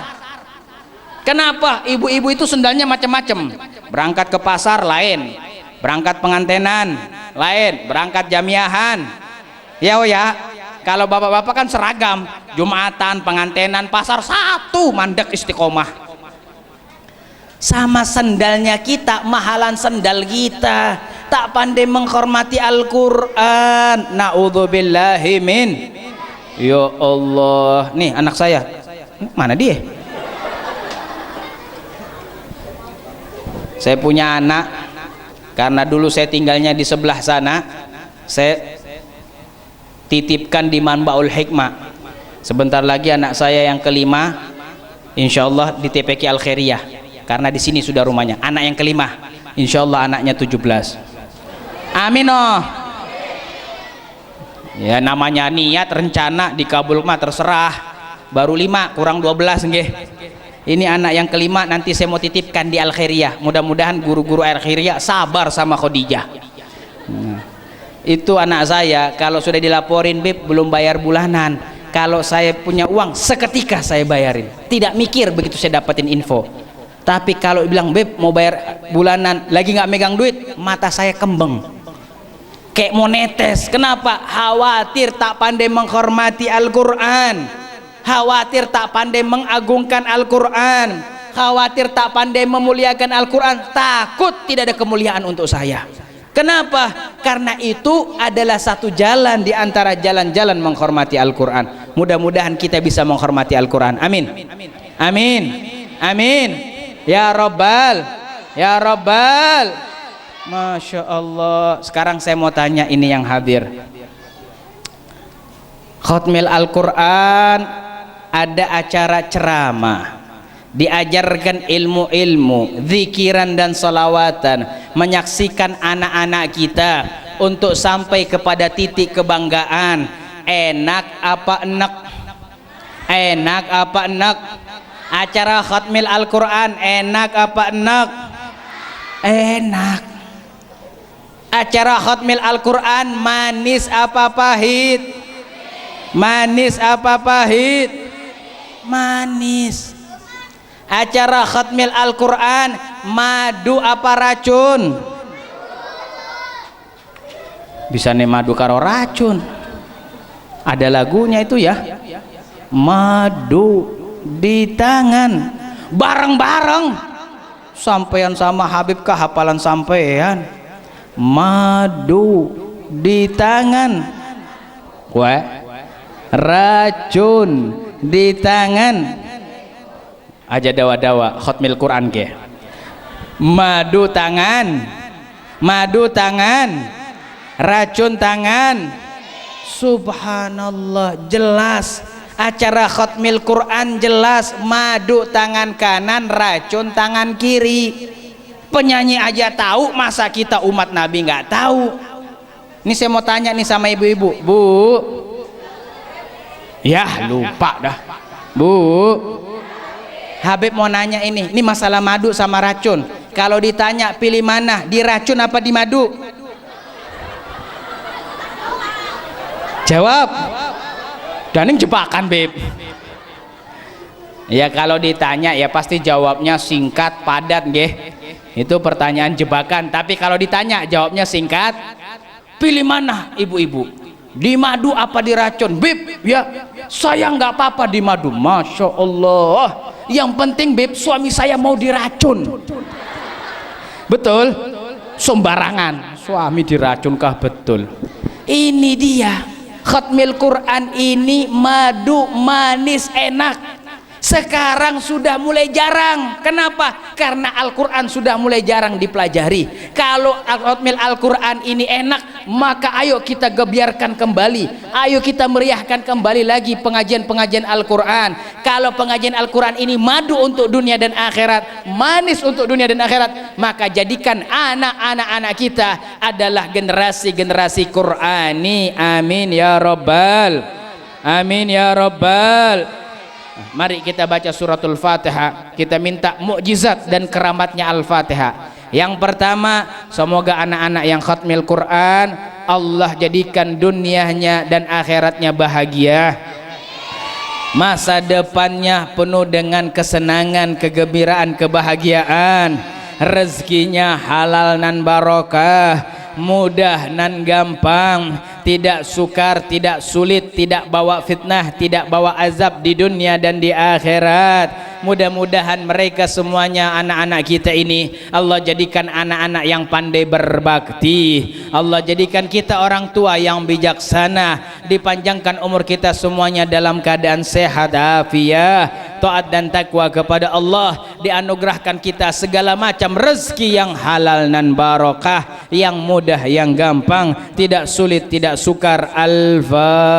Kenapa? Ibu-ibu itu sendalnya macam-macam. Berangkat ke pasar lain, berangkat pengantinan lain, berangkat jamiahan. Ya oh ya, kalau bapak-bapak kan seragam, jumatan, pengantinan, pasar satu, mandek istiqomah. Sama sendalnya kita, mahalan sendal kita, tak pandai menghormati Al-Quran. Na'udzubillahi min. Ya Allah, nih anak saya mana dia? Saya punya anak, karena dulu saya tinggalnya di sebelah sana, saya titipkan di Manbaul Hikmah. Sebentar lagi anak saya yang kelima insyaallah di TPQ Al Khairiyah, karena di sini sudah rumahnya. Anak yang kelima insyaallah anaknya 17. Amin oh. Ya namanya niat, rencana, dikabul mah terserah. Baru 5 kurang 12 nggih. Ini anak yang kelima, nanti saya mau titipkan di Al Khairiyah. Mudah-mudahan guru-guru Al Khairiyah sabar sama Khadijah. Itu anak saya, kalau sudah dilaporin Beb belum bayar bulanan, kalau saya punya uang seketika saya bayarin, tidak mikir begitu saya dapetin info. Tapi kalau bilang Beb mau bayar bulanan lagi nggak megang duit, mata saya kembeng kayak mau netes. Kenapa? Khawatir tak pandai menghormati Al-Quran, khawatir tak pandai mengagungkan Al-Quran, khawatir tak pandai memuliakan Al-Quran, takut tidak ada kemuliaan untuk saya. Kenapa? Karena itu adalah satu jalan di antara jalan-jalan menghormati Al-Quran. Mudah-mudahan kita bisa menghormati Al-Quran. Amin. Amin. Amin. Ya Rabbal. Ya Rabbal. Masya Allah. Sekarang saya mau tanya ini yang hadir. Khatmil Al-Quran, ada acara ceramah, diajarkan ilmu-ilmu, zikiran dan salawatan, menyaksikan anak-anak kita untuk sampai kepada titik kebanggaan. Enak apa enak? Enak apa enak? Acara khatmil Al-Quran enak apa enak? Enak. Acara khatmil Al-Quran manis apa pahit? Manis apa pahit? Manis. Acara khatmil Al-Quran madu apa racun? Bisa nih madu karo racun. Ada lagunya itu ya. Madu di tangan bareng-bareng. Sampean sama Habib kah hafalan sampean? Madu di tangan. Gue racun di tangan aja dawa-dawa khotmil Quran ke madu tangan racun tangan. Subhanallah, jelas acara khotmil Quran, jelas madu tangan kanan, racun tangan kiri. Penyanyi aja tahu, masa kita umat Nabi nggak tahu? Ini saya mau tanya nih sama ibu-ibu, Bu, ya lupa dah, Bu, Habib mau nanya ini masalah madu sama racun. Kalau ditanya pilih mana, di racun apa di madu? Jawab. Dan ini jebakan, Beb. Ya kalau ditanya ya pasti jawabnya singkat, padat, nggih. Itu pertanyaan jebakan. Tapi kalau ditanya jawabnya singkat. Pilih mana, ibu-ibu? Di madu apa di racun? Beb, ya saya nggak apa-apa di madu. Masya Allah. Yang penting, Beb, suami saya mau diracun. Betul? Sembarangan. Suami diracunkah? Betul. Ini dia. Khatmil Quran ini madu manis enak. Sekarang sudah mulai jarang. Kenapa? Karena Al-Quran sudah mulai jarang dipelajari. Kalau khatmil Al-Quran ini enak, maka ayo kita gebiarkan kembali, ayo kita meriahkan kembali lagi pengajian-pengajian Al-Quran. Kalau pengajian Al-Quran ini madu untuk dunia dan akhirat, manis untuk dunia dan akhirat, maka jadikan anak-anak kita adalah generasi-generasi Qurani. Amin ya Rabbal, amin ya Rabbal. Mari kita baca suratul Fatihah. Kita minta mukjizat dan keramatnya Al-Fatihah. Yang pertama, semoga anak-anak yang khatmil Quran Allah jadikan dunianya dan akhiratnya bahagia, masa depannya penuh dengan kesenangan, kegembiraan, kebahagiaan, rezekinya halal nan barokah, mudah nan gampang, tidak sukar, tidak sulit, tidak bawa fitnah, tidak bawa azab di dunia dan di akhirat. Mudah-mudahan mereka semuanya, anak-anak kita ini, Allah jadikan anak-anak yang pandai berbakti. Allah jadikan kita orang tua yang bijaksana. Dipanjangkan umur kita semuanya dalam keadaan sehat, afiah, taat dan takwa kepada Allah. Dianugerahkan kita segala macam rezeki yang halal dan barokah, yang mudah, yang gampang, tidak sulit, tidak sukar. Al-Fatihah.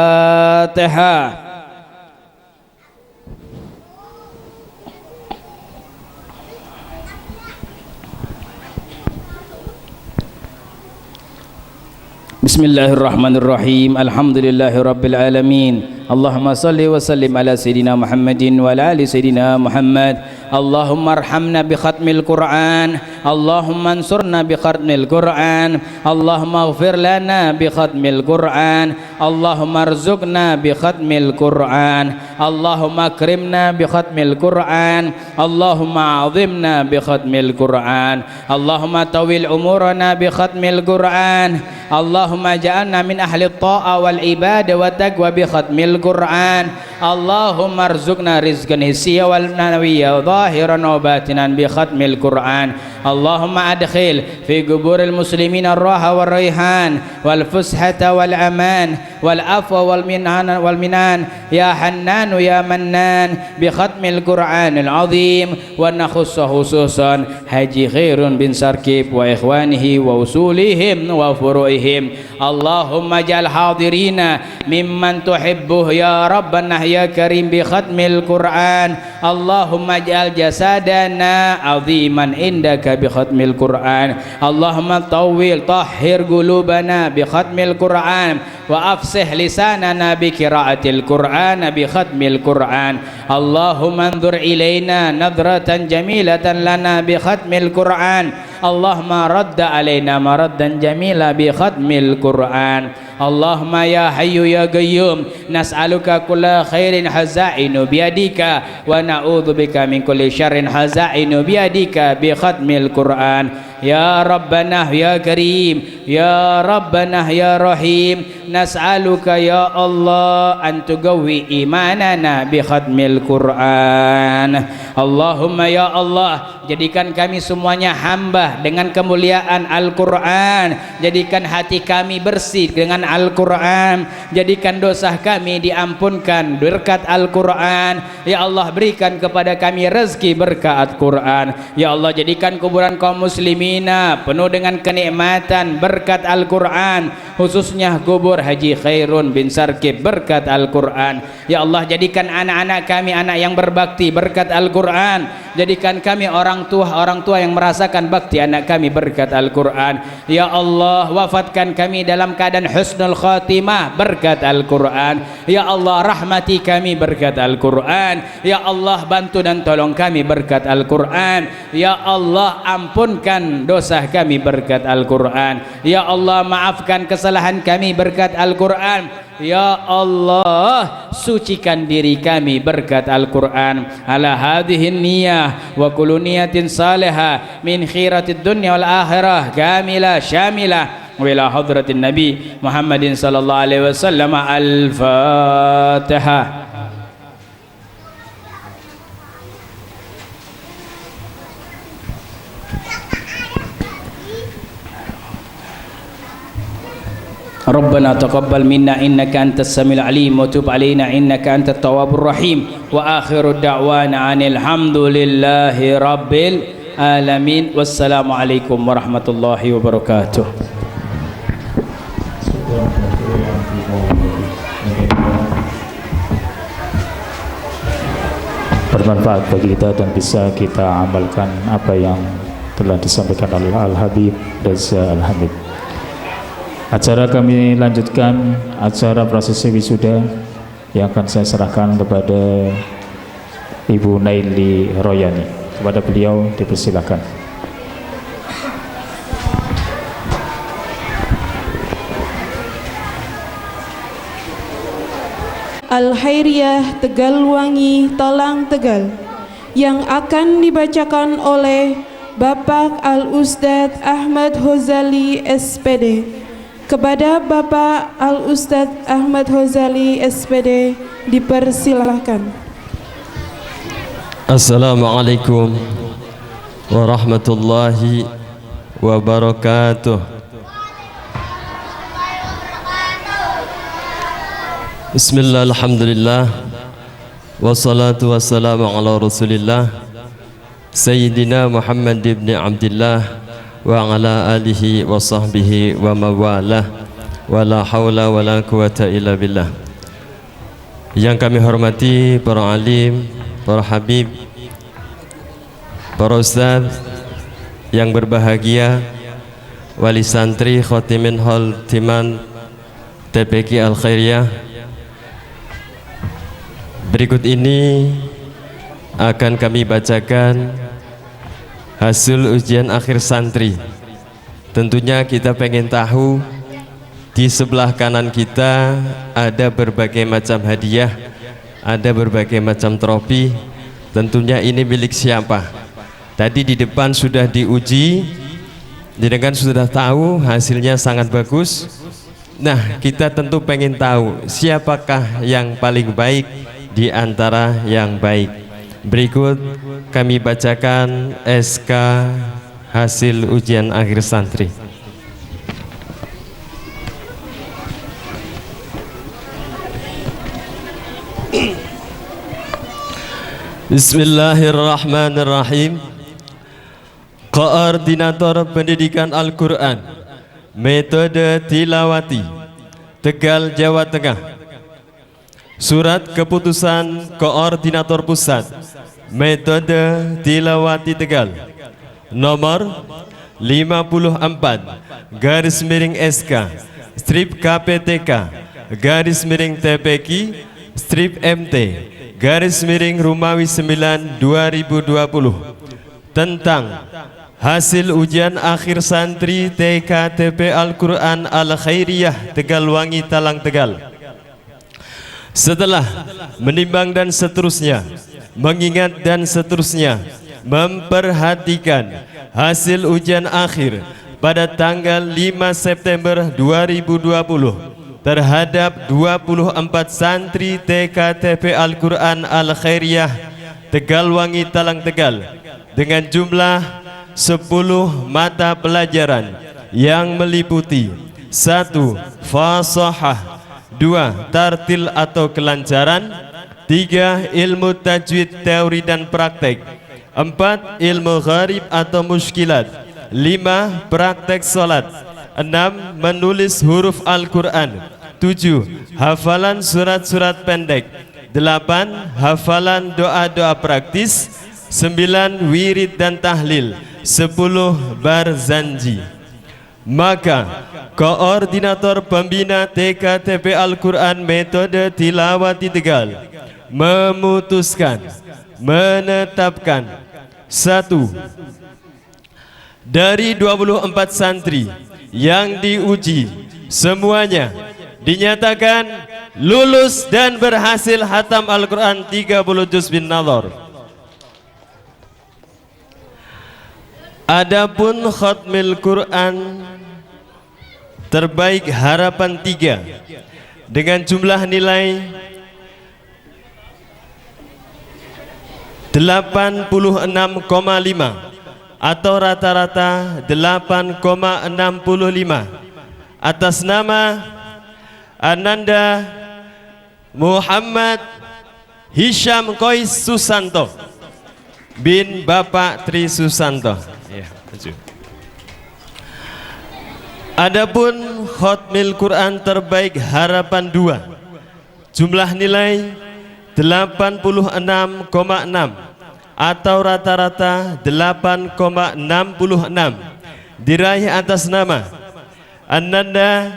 Bismillahirrahmanirrahim. Alhamdulillahirabbil alamin. Allahumma salli wa sallim ala sayyidina Muhammadin wa ala ali sayyidina Muhammad. Allahumma arhamna bi khatmil Quran, Allahumma ansurna bi khatmil Quran, Allahumma ighfir lana bi khatmil Quran, Allahumma arzuqna bi khatmil Quran, Allahumma akrimna bi khatmil Quran, Allahumma azimna bi khatmil Quran, Allahumma tawil umurana bi khatmil Quran, Allahumma ja'alna min ahli ta'a wal ibadah wa taqwa bi khatmil Quran, Allahumma arzuqna rizqan hissiya wal manawiyya zahiran wa batinan bi khatmil Quran, Allahumma adkhil fi quburil muslimin ar-raha wal rayhan wal fushata wal aman wal afwa wal minan ya Hannan ya Mannan bi khatmil Quranil azim. Wa nakhussu khususan Haji Khairun bin Sarkib wa ikhwanihi wa usulihim wa furu'ihim. Allahumma ja'al hadirina mimman tuhibbuh ya Rabbana ya Karim bi khatmil Quran. Allahumma ja'al jasadana aziman indaka bi khatmil Quran. Allahumma tawwil tahhir qulubana bi khatmil Quran wa afsih lisanana bi qiraatil Quran bi khatmil Quran. Allahumma anzur ilaina nadratan jamilatan lana bi khatmil Quran. Allahumma radda alaina maraddan jamila bi khatmil Quran. Allahumma ya hayyu ya qayyum nas'aluka kulla khairin hazainu biyadika wa na'udzubika min kulli syarrin hazainu biyadika bi khatmil Quran. Ya Rabbana ya Karim ya Rabbana ya Rahim, nas'aluka ya Allah an tuqawwi imanana bi khatmil Quran. Allahumma ya Allah, jadikan kami semuanya hamba dengan kemuliaan Al-Quran, jadikan hati kami bersih dengan Al-Quran, jadikan dosa kami diampunkan berkat Al-Quran. Ya Allah, berikan kepada kami rezeki berkat Quran. Ya Allah, jadikan kuburan kaum muslimina penuh dengan kenikmatan berkat Al-Quran, khususnya kubur Haji Khairun bin Sarkib berkat Al-Quran. Ya Allah, jadikan anak-anak kami anak yang berbakti berkat Al-Quran, jadikan kami orang tua yang merasakan bakti anak kami berkat Al-Quran. Ya Allah, wafatkan kami dalam keadaan husnul khatimah berkat Al-Quran. Ya Allah, rahmati kami berkat Al-Quran. Ya Allah, bantu dan tolong kami berkat Al-Quran. Ya Allah, ampunkan dosa kami berkat Al-Quran. Ya Allah, maafkan kesalahan kami berkat Al-Quran. Ya Allah, sucikan diri kami berkat Al-Quran. Ala hadhihi niyah wa kullu niyatin salihah min khairatid dunya wal akhirah kamilah syamilah wa ila hadratin Nabi Muhammadin sallallahu alaihi wasallam. Al-Fatihah. Rabbana taqabbal minna innaka antas samiul alim wa tub alaina innaka antat tawwabur rahim. Wa akhiru da'wana anil hamdulillahi rabbil alamin. Wassalamualaikum warahmatullahi wabarakatuh. Bermanfaat bagi kita dan bisa kita amalkan apa yang telah disampaikan oleh Al-Habib Reza Al-Hamid. Acara kami lanjutkan, acara prosesi wisuda yang akan saya serahkan kepada Ibu Naili Royani. Kepada beliau dipersilakan. Al-Khairiyah Tegalwangi Talang Tegal yang akan dibacakan oleh Bapak Al-Ustadz Ahmad Hozali SPD. Kepada Bapak Al-Ustadz Ahmad Hozali SPD dipersilahkan. Assalamualaikum warahmatullahi wabarakatuh. Bismillah, alhamdulillah, wassalatu wassalamu ala rasulillah Sayyidina Muhammad ibn Abdillah wa ala alihi wa sahbihi wa mawalah, wa la hawla wa la quwata illa billah. Yang kami hormati para alim, para habib, para ustaz yang berbahagia, wali santri khotimin hol timan TPQ Al-Khairiyah. Berikut ini akan kami bacakan hasil ujian akhir santri. Tentunya kita pengen tahu di sebelah kanan kita ada berbagai macam hadiah, ada berbagai macam trofi. Tentunya ini milik siapa? Tadi di depan sudah diuji, jenengan sudah tahu hasilnya sangat bagus. Nah, kita tentu pengen tahu siapakah yang paling baik di antara yang baik. Berikut kami bacakan SK hasil ujian akhir santri. Bismillahirrahmanirrahim. Koordinator Pendidikan Al-Quran Metode Tilawati Tegal, Jawa Tengah. Surat keputusan Koordinator Pusat Metode Tilawati Tegal nomor 54/SK strip KPTK /TPQ strip MT /Rumawi 9 2020 tentang hasil ujian akhir santri TKTP Al-Quran Al-Khairiyah Tegalwangi Talang Tegal. Setelah menimbang dan seterusnya, mengingat dan seterusnya, memperhatikan hasil ujian akhir pada tanggal 5 September 2020 terhadap 24 santri TKTP Al-Quran Al-Khairiyah Tegalwangi Talang Tegal dengan jumlah 10 mata pelajaran yang meliputi 1. Fasahah, 2. Tartil atau kelancaran, 3. Ilmu tajwid teori dan praktek, 4. Ilmu gharib atau muskilat, 5. Praktek salat, 6. Menulis huruf Al-Quran, 7. Hafalan surat-surat pendek, 8. Hafalan doa-doa praktis, 9. Wirid dan tahlil, 10. Barzanji. Maka koordinator pembina TKTP Al-Quran metode Tilawati Tegal memutuskan, menetapkan 1. Dari 24 santri yang diuji semuanya dinyatakan lulus dan berhasil hatam Al-Quran 30 juz bin nazar. Adapun khatmil Quran terbaik harapan 3 dengan jumlah nilai 86,5 atau rata-rata 8,65 atas nama Ananda Muhammad Hisham Kois Susanto bin Bapak Tri Susanto. Adapun khatmil Quran terbaik harapan 2 jumlah nilai 86,6 atau rata-rata 8,66 diraih atas nama Ananda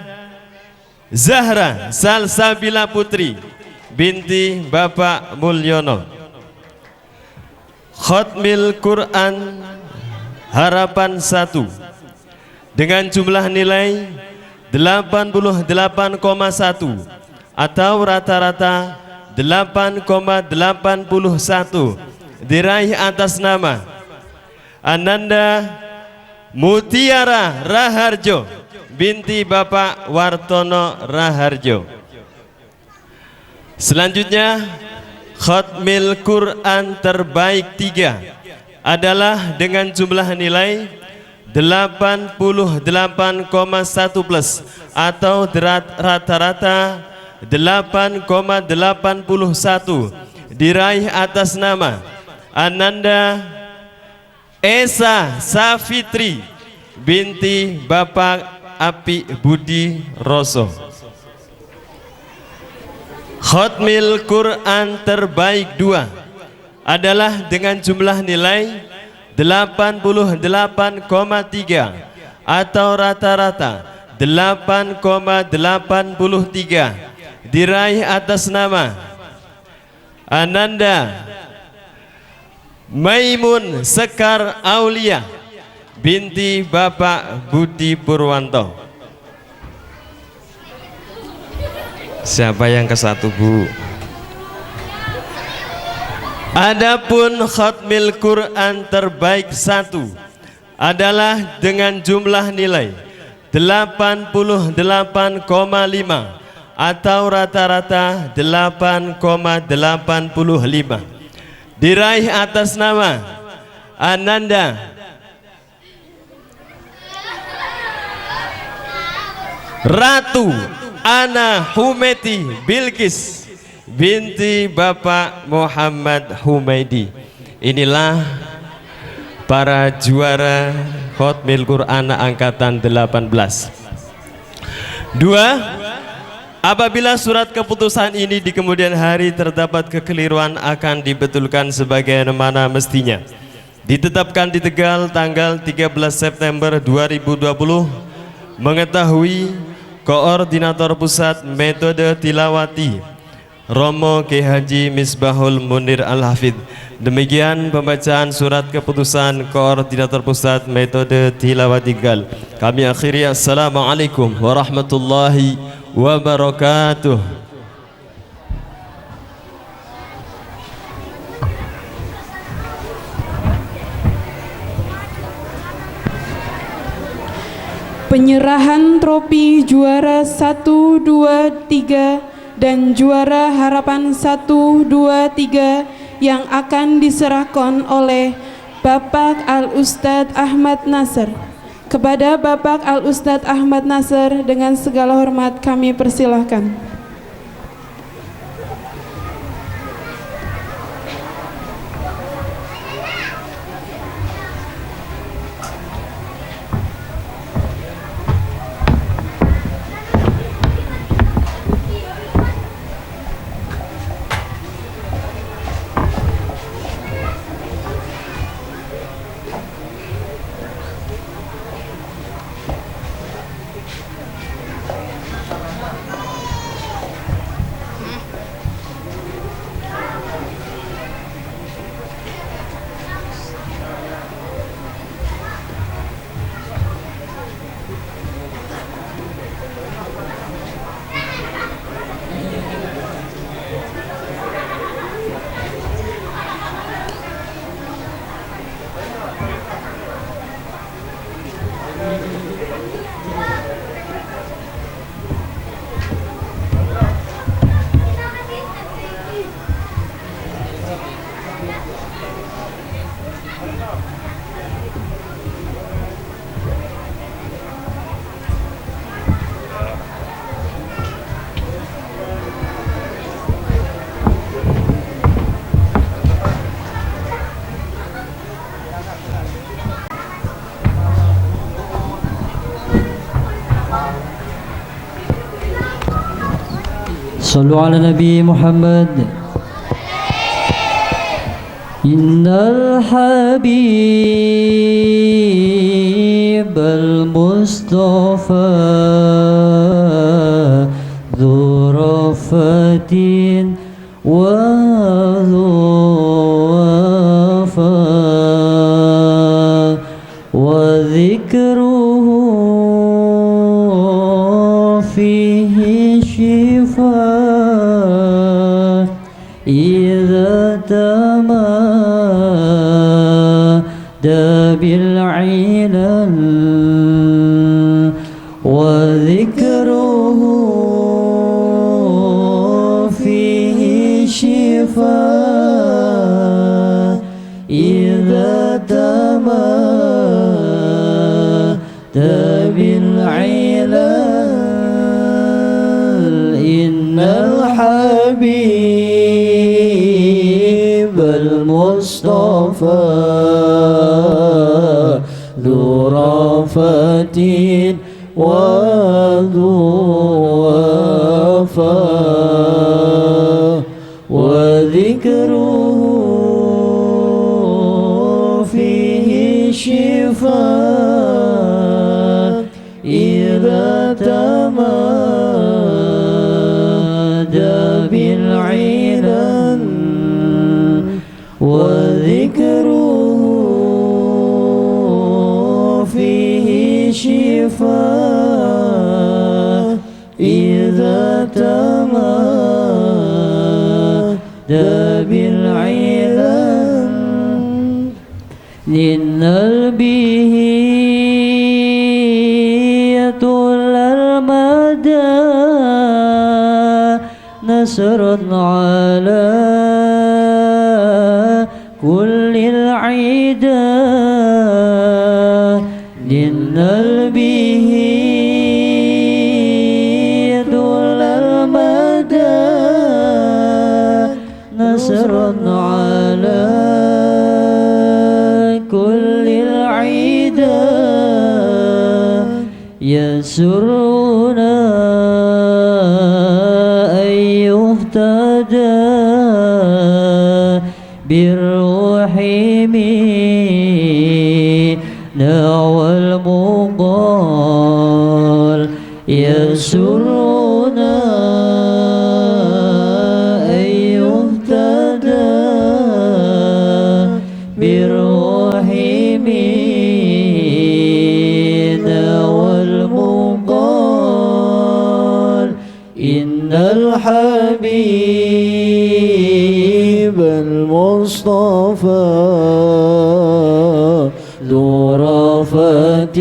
Zahra Salsabila Putri binti Bapak Mulyono. Khatmil Quran harapan 1 dengan jumlah nilai 88,1 atau rata-rata 8,81 diraih atas nama Ananda Mutiara Raharjo binti Bapak Wartono Raharjo. Selanjutnya khatmil Quran terbaik 3 adalah dengan jumlah nilai 88,1 plus atau rata-rata 8,81 diraih atas nama Ananda Esa Safitri binti Bapak Api Budi Roso. Khatmil Quran terbaik 2 adalah dengan jumlah nilai 88,3 atau rata-rata 8,83 diraih atas nama Ananda Maimun Sekar Aulia binti Bapak Budi Purwanto. Siapa yang ke satu, Bu? Adapun khatmil Quran terbaik 1 adalah dengan jumlah nilai 88,5 atau rata-rata 8,85 diraih atas nama Ananda Ratu Ana Humeti Bilkis binti Bapak Muhammad Humaidi. Inilah para juara khatmil Quran angkatan 18. 2. Apabila surat keputusan ini di kemudian hari terdapat kekeliruan akan dibetulkan sebagaimana mestinya. Ditetapkan di Tegal tanggal 13 September 2020. Mengetahui Koordinator Pusat Metode Tilawati Romo K. Haji Misbahul Munir Al-Hafidh. Demikian pembacaan surat keputusan Koordinator Pusat Metode Tilawati Tegal. Kami akhiri. Assalamualaikum warahmatullahi wabarakatuh. Penyerahan trofi juara 1, 2, 3 dan juara harapan 1, 2, 3 yang akan diserahkan oleh Bapak Al-Ustadz Ahmad Nasr. Kepada Bapak Al-Ustadz Ahmad Nasr dengan segala hormat kami persilahkan. صلوا على نبي محمد. إن الحبيب المصطفى ذو رفة وذو وفاء وذكره فيه شفاء إذا تمادى بالعلل وذكره فيه شفاء إذا تمادى بالعلل. إن الحبيب المصطفى ذو رفة وذو وفاء وذكره فيه شفاء إذا تمادى بالعلل وذكره فيه شفاء إذا تمادى بالعلل. ننال به طول المدى نصرا على كل العدا. ننال به طول المدى نصرا على كل العدا. يسرنا أن يهتدى بالروح منا والمقال. يسرنا أن يهتدى بالروح منا والمقال. إن الحبيب المصطفى ذو رفة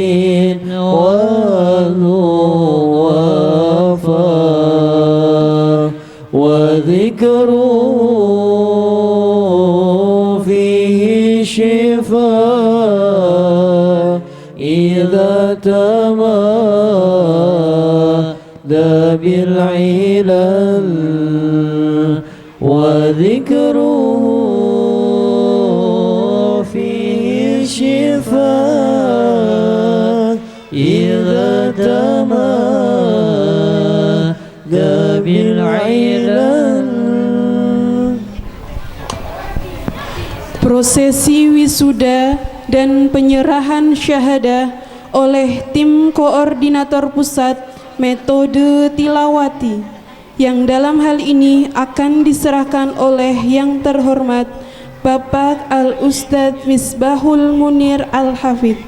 وذو وفاء وذكره فيه شفاء إذا تمادى بالعلل وذكره فيه شفاء إذا تمادى بالعلل. Prosesi wisuda dan penyerahan syahadah oleh tim koordinator pusat metode tilawati yang dalam hal ini akan diserahkan oleh yang terhormat Bapak Al-Ustadz Misbahul Munir Al-Hafidh.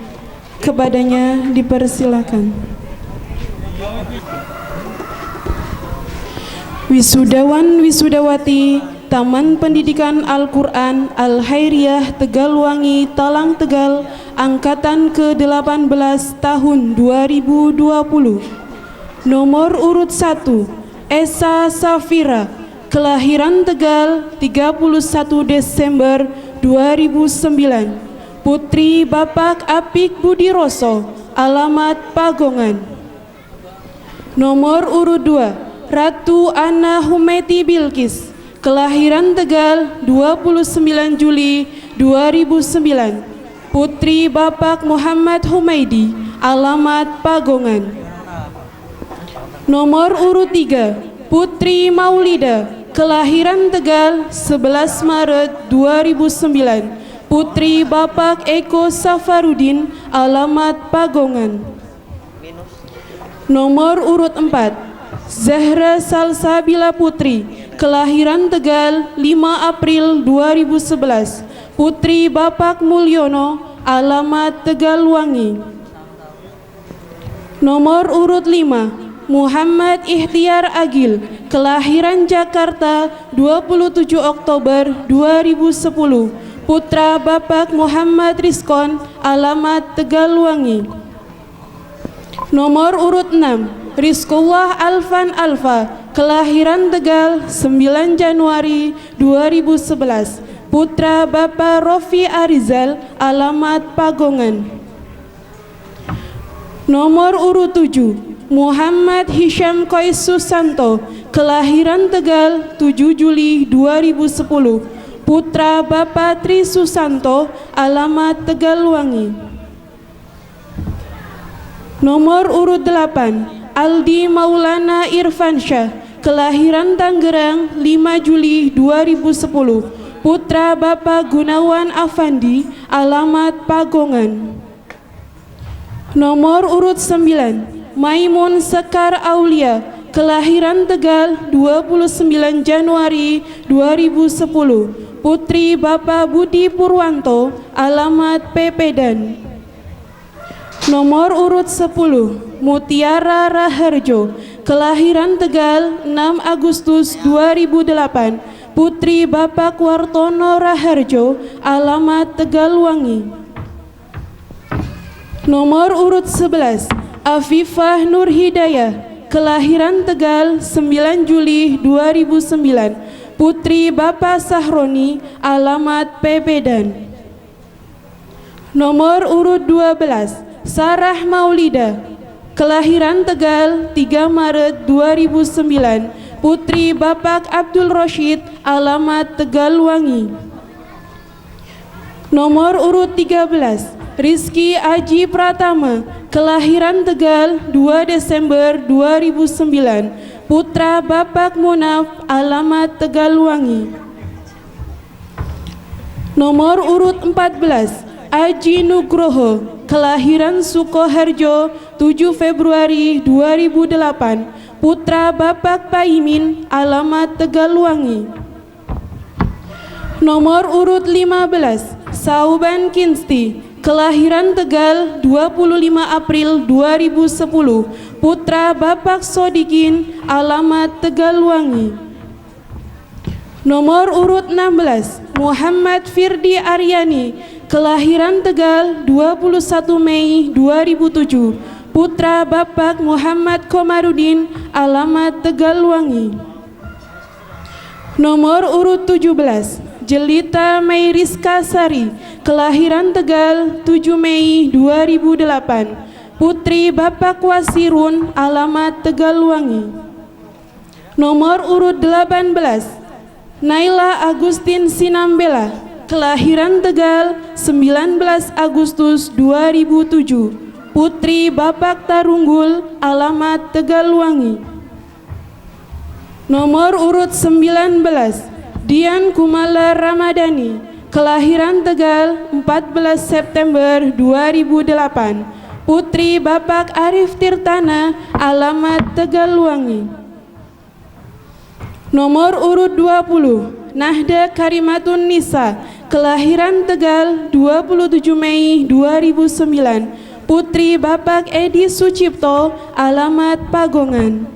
Kepadanya dipersilakan. Wisudawan Wisudawati Taman Pendidikan Al-Quran Al-Khairiyah Tegalwangi Talang Tegal Angkatan ke-18 tahun 2020. Nomor urut 1 Esa Safira, kelahiran Tegal 31 Desember 2009. Putri Bapak Apik Budiroso, alamat Pagongan. Nomor urut 2 Ratu Ana Humeti Bilkis, kelahiran Tegal 29 Juli 2009. Putri Bapak Muhammad Humaidi, alamat Pagongan. Nomor urut 3 Putri Maulida, kelahiran Tegal 11 Maret 2009. Putri Bapak Eko Safarudin, alamat Pagongan. Nomor urut 4 Zahra Salsabila Putri, kelahiran Tegal 5 April 2011. Putri Bapak Mulyono, alamat Tegalwangi. Nomor urut 5 Muhammad Ikhtiar Agil, kelahiran Jakarta 27 Oktober 2010. Putra Bapak Muhammad Rizkon, alamat Tegalwangi. Nomor urut 6 Rizkullah Alfan Alfa, kelahiran Tegal 9 Januari 2011. Putra Bapak Rofi Arizal, alamat Pagongan. Nomor urut 7 Muhammad Hisham Kois Susanto, kelahiran Tegal 7 Juli 2010. Putra Bapak Tri Susanto, alamat Tegalwangi. Nomor urut 8 Aldi Maulana Irfansyah, kelahiran Tangerang 5 Juli 2010. Putra Bapak Gunawan Afandi, alamat Pagongan. Nomor urut 9 Maimun Sekar Aulia, kelahiran Tegal 29 Januari 2010. Putri Bapak Budi Purwanto, alamat Pepedan. Nomor urut 10 Mutiara Raharjo, kelahiran Tegal 6 Agustus 2008. Putri Bapak Wartono Raharjo, alamat Tegalwangi. Nomor urut 11 Afifah Nur Hidayah, kelahiran Tegal 9 Juli 2009. Putri Bapak Sahroni, alamat Pepedan. Nomor urut 12 Sarah Maulida, kelahiran Tegal 3 Maret 2009. Putri Bapak Abdul Roshid, alamat Tegalwangi. Nomor urut 13 Rizky Aji Pratama, kelahiran Tegal 2 Desember 2009. Putra Bapak Munaf, alamat Tegalwangi. Nomor urut 14 Aji Nugroho, kelahiran Sukoharjo 7 Februari 2008. Putra Bapak Paimin, alamat Tegalwangi. Nomor urut 15 Sauban Kinsti, kelahiran Tegal 25 April 2010. Putra Bapak Sodikin, alamat Tegalwangi. Nomor urut 16 Muhammad Firdi Aryani, kelahiran Tegal 21 Mei 2007, putra Bapak Muhammad Komarudin, alamat Tegalwangi. Nomor urut 17, Jelita Meiriska Sari, kelahiran Tegal 7 Mei 2008, putri Bapak Wasirun, alamat Tegalwangi. Nomor urut 18, Naila Agustin Sinambela, kelahiran Tegal 19 Agustus 2007, putri Bapak Tarunggul, alamat Tegalwangi. Nomor urut 19, Dian Kumala Ramadhani, kelahiran Tegal 14 September 2008, putri Bapak Arif Tirtana, alamat Tegalwangi. Nomor urut 20, Nahda Karimatun Nisa, kelahiran Tegal 27 Mei 2009, putri Bapak Edi Sucipto, alamat Pagongan.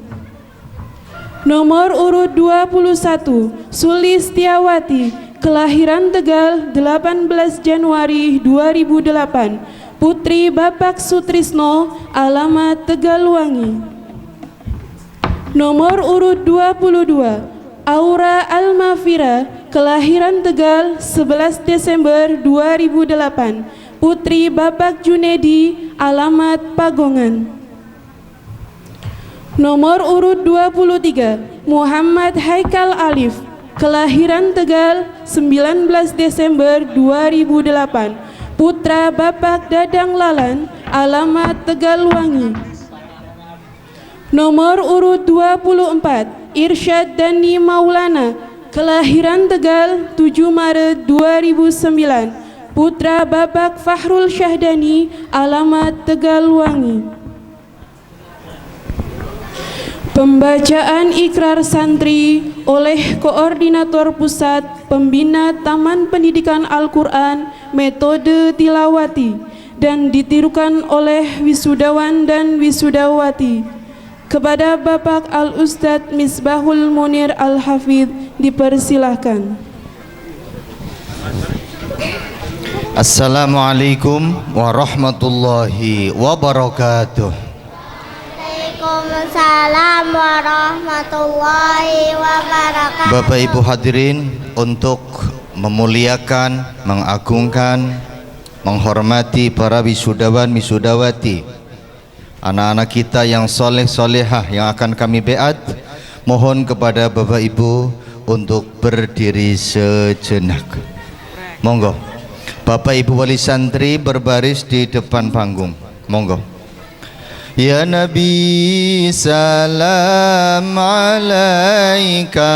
Nomor urut 21, Sulistiawati, kelahiran Tegal 18 Januari 2008, putri Bapak Sutrisno, alamat Tegalwangi. Nomor urut 22, Aura Almafira, kelahiran Tegal 11 Desember 2008, putri Bapak Junedi, alamat Pagongan. Nomor urut 23, Muhammad Haikal Alif, kelahiran Tegal 19 Desember 2008, putra Bapak Dadang Lalan, alamat Tegalwangi. Nomor urut 24, Irsyad Dani Maulana, kelahiran Tegal 7 Maret 2009, putra Bapak Fahrul Syahdani, alamat Tegalwangi. Pembacaan ikrar santri oleh Koordinator Pusat Pembina Taman Pendidikan Al-Quran Metode Tilawati dan ditirukan oleh wisudawan dan wisudawati. Kepada Bapak Al-Ustadz Misbahul Munir Al-Hafidh dipersilahkan. Assalamualaikum warahmatullahi wabarakatuh. Waalaikumsalam warahmatullahi wabarakatuh. Bapak Ibu hadirin, untuk memuliakan, mengagungkan, menghormati para wisudawan wisudawati, anak-anak kita yang soleh solehah yang akan kami beat, mohon kepada Bapak Ibu untuk berdiri sejenak. Monggo Bapak Ibu wali santri berbaris di depan panggung. Monggo. Ya Nabi salam alaika,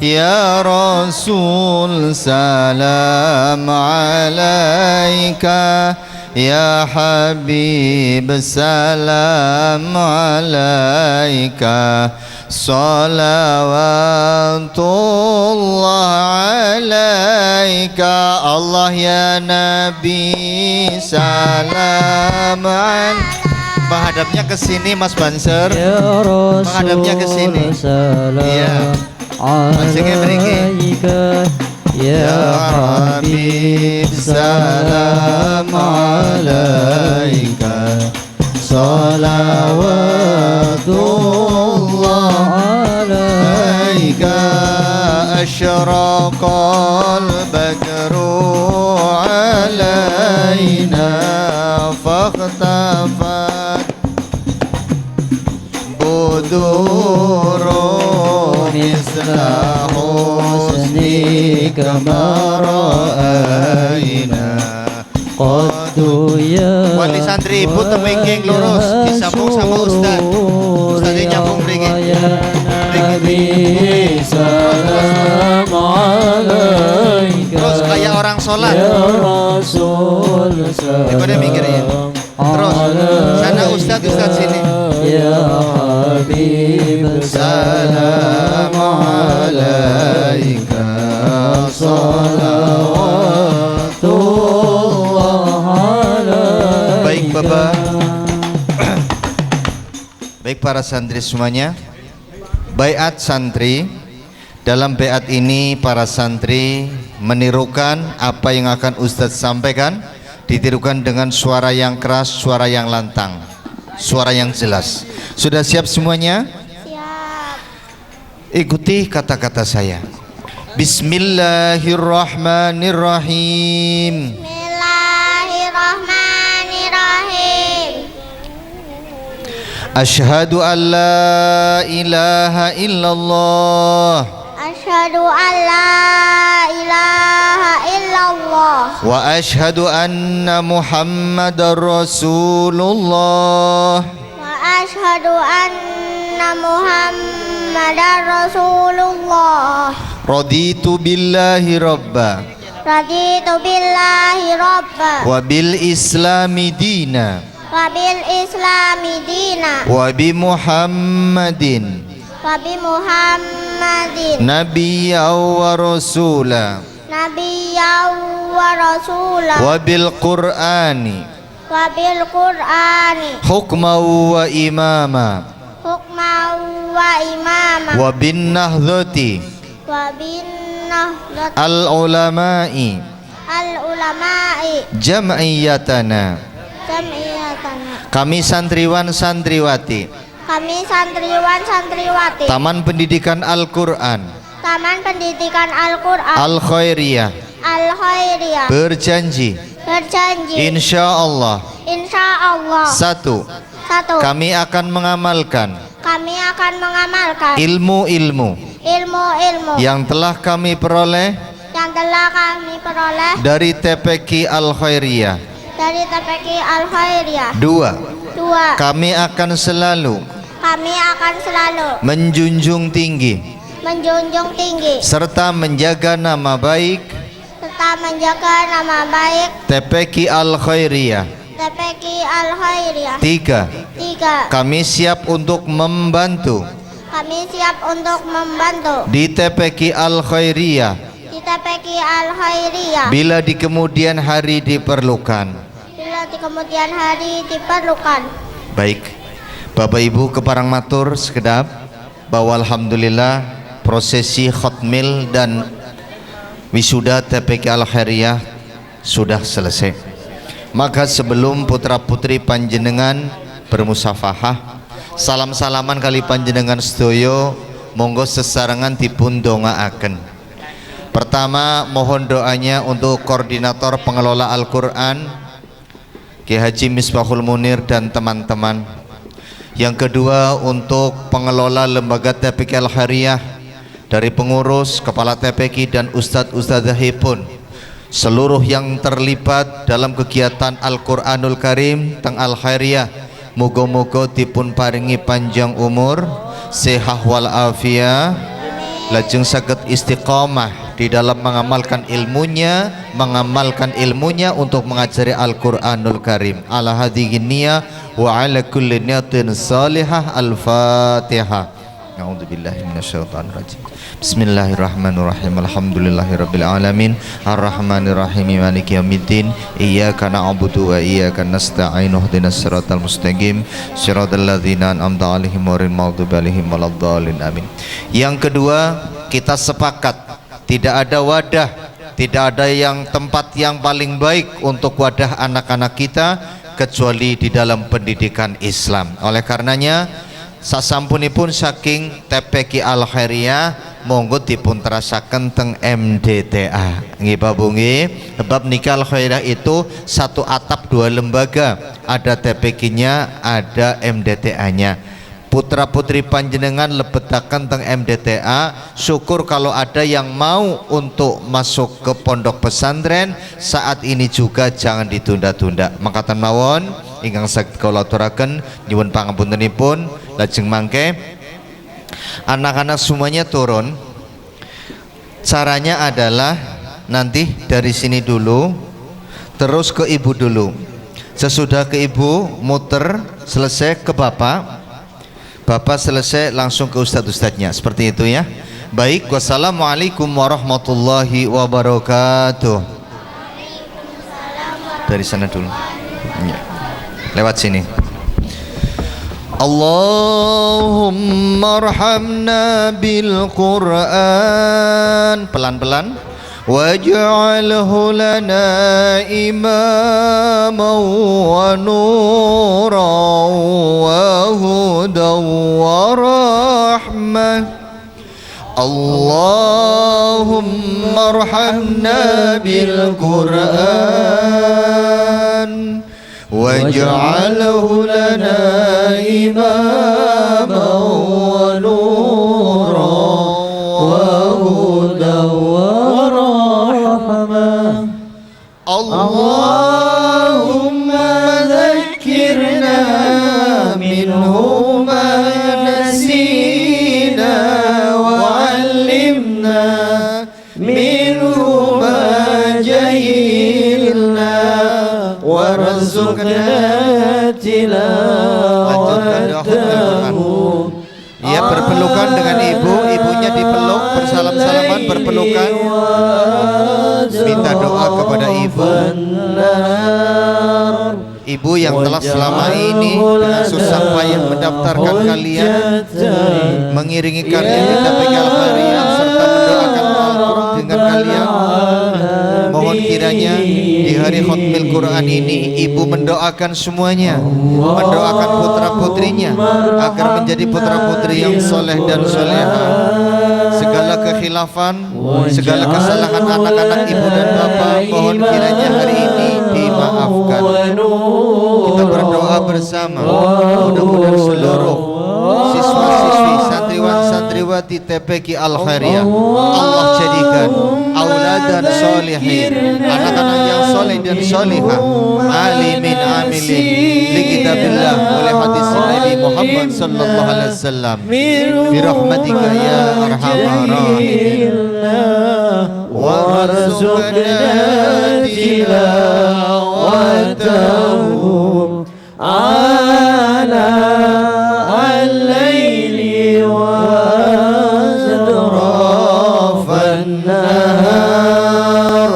ya Rasul salam alaika, ya Habib salam alaika, salawatullah alaika. Allah ya Nabi salam alaika. Menghadapnya ke sini Mas Banser. Ya Rasul Menghadapnya ke sini. Iya. Alaika ya Habib salam alaika, salawatullah alaika. Asyraqal badru alaina fakhtafat buduru misla husnika ma ra'ayna qaddu ya. Wali santri ibu temengking lurus disambung sama ustaz. Ustaznya nyambung mriki. Terus kayak orang sholat. Daripada mikir ya. Terus sana ustaz sini. Ya Habib salam alaika, salawatullah alaika. Baik Bapak. Baik para santri semuanya. Baiat santri. Dalam baiat ini para santri menirukan apa yang akan Ustadz sampaikan, ditirukan dengan suara yang keras, suara yang lantang, suara yang jelas. Sudah siap semuanya? Siap. Ikuti kata-kata saya. Bismillahirrahmanirrahim. Bismillahirrahmanirrahim. Asyhadu an la ilaha illallah Asyhadu an la ilaha illallah wa asyhadu anna Muhammadar Rasulullah. wa asyhadu anna Muhammadar Rasulullah. Raditu billahi rabba Raditu billahi rabba wa bil islami dina wa bil islami dina wa bi Muhammadin wa bi Muhammadin nabiyyan wa rasula nabiyyan wa rasula wa bil qur'ani wa bil qur'ani hukman wa imama hukman wa imama wa bin nahdhati wa bin nahdati al ulama'i al ulama'i jam'iyatana. jam'iyatana. Kami santriwan santriwati Kami santriwan santriwati Taman Pendidikan Al-Qur'an Taman Pendidikan Al-Qur'an Al Khairiyah Al-Khairiyah berjanji berjanji insyaallah insyaallah satu, satu kami akan mengamalkan kami akan mengamalkan ilmu-ilmu ilmu-ilmu yang telah kami peroleh yang telah kami peroleh dari TPQ Al Khairiyah. dari TPQ Al-Khairiyah. Dua, Dua, kami akan selalu kami akan selalu menjunjung tinggi menjunjung tinggi serta menjaga nama baik serta menjaga nama baik TPQ Al Khairiyah. TPQ Al-Khairiyah. Tiga, Tiga, kami siap untuk membantu kami siap untuk membantu di TPQ Al Khairiyah di TPQ Al-Khairiyah bila di kemudian hari diperlukan. bila di kemudian hari diperlukan. Baik, Bapak Ibu keparang matur sekedap bahwa alhamdulillah prosesi khotmil dan wisuda TPQ Al Khairiyah sudah selesai. Maka sebelum putra putri panjenengan bermusafahah, salam-salaman kali panjenengan sedoyo, monggo sesarengan dipun dongaaken. Pertama, mohon doanya untuk koordinator pengelola Al-Quran Ki Haji Misbahul Munir dan teman-teman. Yang kedua, untuk pengelola lembaga TPQ Al Khairiyah, dari pengurus, kepala TPQ dan ustadz-ustadzahipun, seluruh yang terlibat dalam kegiatan Al-Quranul Karim teng Al Khairiyah, muga-muga dipun paringi panjang umur, sehat wal afiyah, lajeng saged istiqomah di dalam mengamalkan ilmunya untuk mengajari Al-Quranul Karim. Ala hadhihi niyah wa ala kulli niyatin salihah. Al-Fatihah. A'udzubillahi minasyaitonir rajim. Bismillahirrahmanirrahim. Alhamdulillahirabbil alamin. Arrahmanirrahim. Maliki yaumiddin. Iyyaka na'budu wa iyyaka nasta'in. Ihdinas siratal mustaqim. Shiratal ladzina an'amta 'alaihim ghairil maghdubi 'alaihim waladdallin. Amin. Yang kedua, kita sepakat tidak ada wadah, tidak ada yang tempat yang paling baik untuk wadah anak-anak kita kecuali di dalam pendidikan Islam. Oleh karenanya sasampunipun saking TPQ Al Khairiyah, monggo dipun terasaken teng MDTA. Nggih Pak Bu nggih. Sebab nikah Al Khairiyah itu satu atap dua lembaga, ada TPQ-nya, ada MDTA-nya. Putra putri panjenengan lebetaken teng MDTA. Syukur kalau ada yang mau untuk masuk ke pondok pesantren saat ini juga, jangan ditunda-tunda. Makatan mawon ingkang saged kula aturaken nyuwun pangapuntenipun. Lajeng mangke anak-anak semuanya turun. Caranya adalah nanti dari sini dulu terus ke ibu dulu. Sesudah ke ibu muter selesai ke bapak. Bapak selesai langsung ke ustadz-ustadznya, seperti itu ya. Baik, wassalamualaikum warahmatullahi wabarakatuh. Dari sana dulu ya. Lewat sini. Allahumma arhamna bil Qur'an. Pelan-pelan. واجعله لنا إماما ونورا وهدى ورحمة اللهم ارحمنا بالقرآن واجعله لنا إماما ونورا وهدى ورحمة اللهم ذكرنا منه ما نسينا وعلمنا منه ما جهلنا وارزقنا تلاوته. Ia berpelukan dengan ibu, ibunya dipeluk, bersalam-salaman, berpelukan, minta doa kepada ibu. Ibu yang telah selama ini dengan susah payah mendaftarkan kalian, mengiringi kalian di TPK Al-Khairiyah serta mendoakan Al-Quran dengan kalian. Mohon kiranya di hari Khatmil Quran ini ibu mendoakan semuanya, mendoakan putra-putrinya agar menjadi putra-putri yang soleh dan soleha. Segala kekhilafan, segala kesalahan anak-anak ibu dan bapak, mohon kiranya hari ini dimaafkan. Kita berdoa bersama, mudah-mudahan seluruh siswa-siswi, santriwan-santriwati TPQ Al-Khairiyah Allah jadikan auladan solihin, anak-anak yang soleh dan solihah, alimin amilin li kitabillah oleh hadis Nabi Muhammad sallallahu alaihi wasallam. Bi rahmatika ya arhamar rahimin warzuqna tilawatahu ala al-laili wa atrafan nahar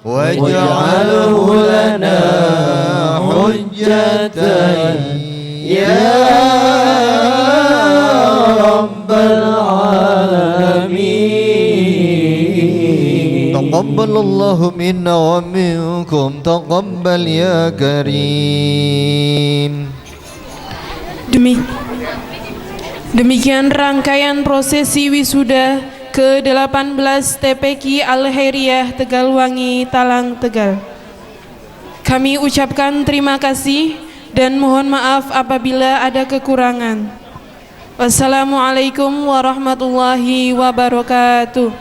waj'alhu lana hujjatan ya rabbal alamin. Taqabbalallahu minna wa minkum, taqabbal ya karim. Demikian rangkaian prosesi wisuda ke-18 TPQ Al-Khairiyah Tegalwangi Talang Tegal. Kami ucapkan terima kasih dan mohon maaf apabila ada kekurangan. Wassalamualaikum warahmatullahi wabarakatuh.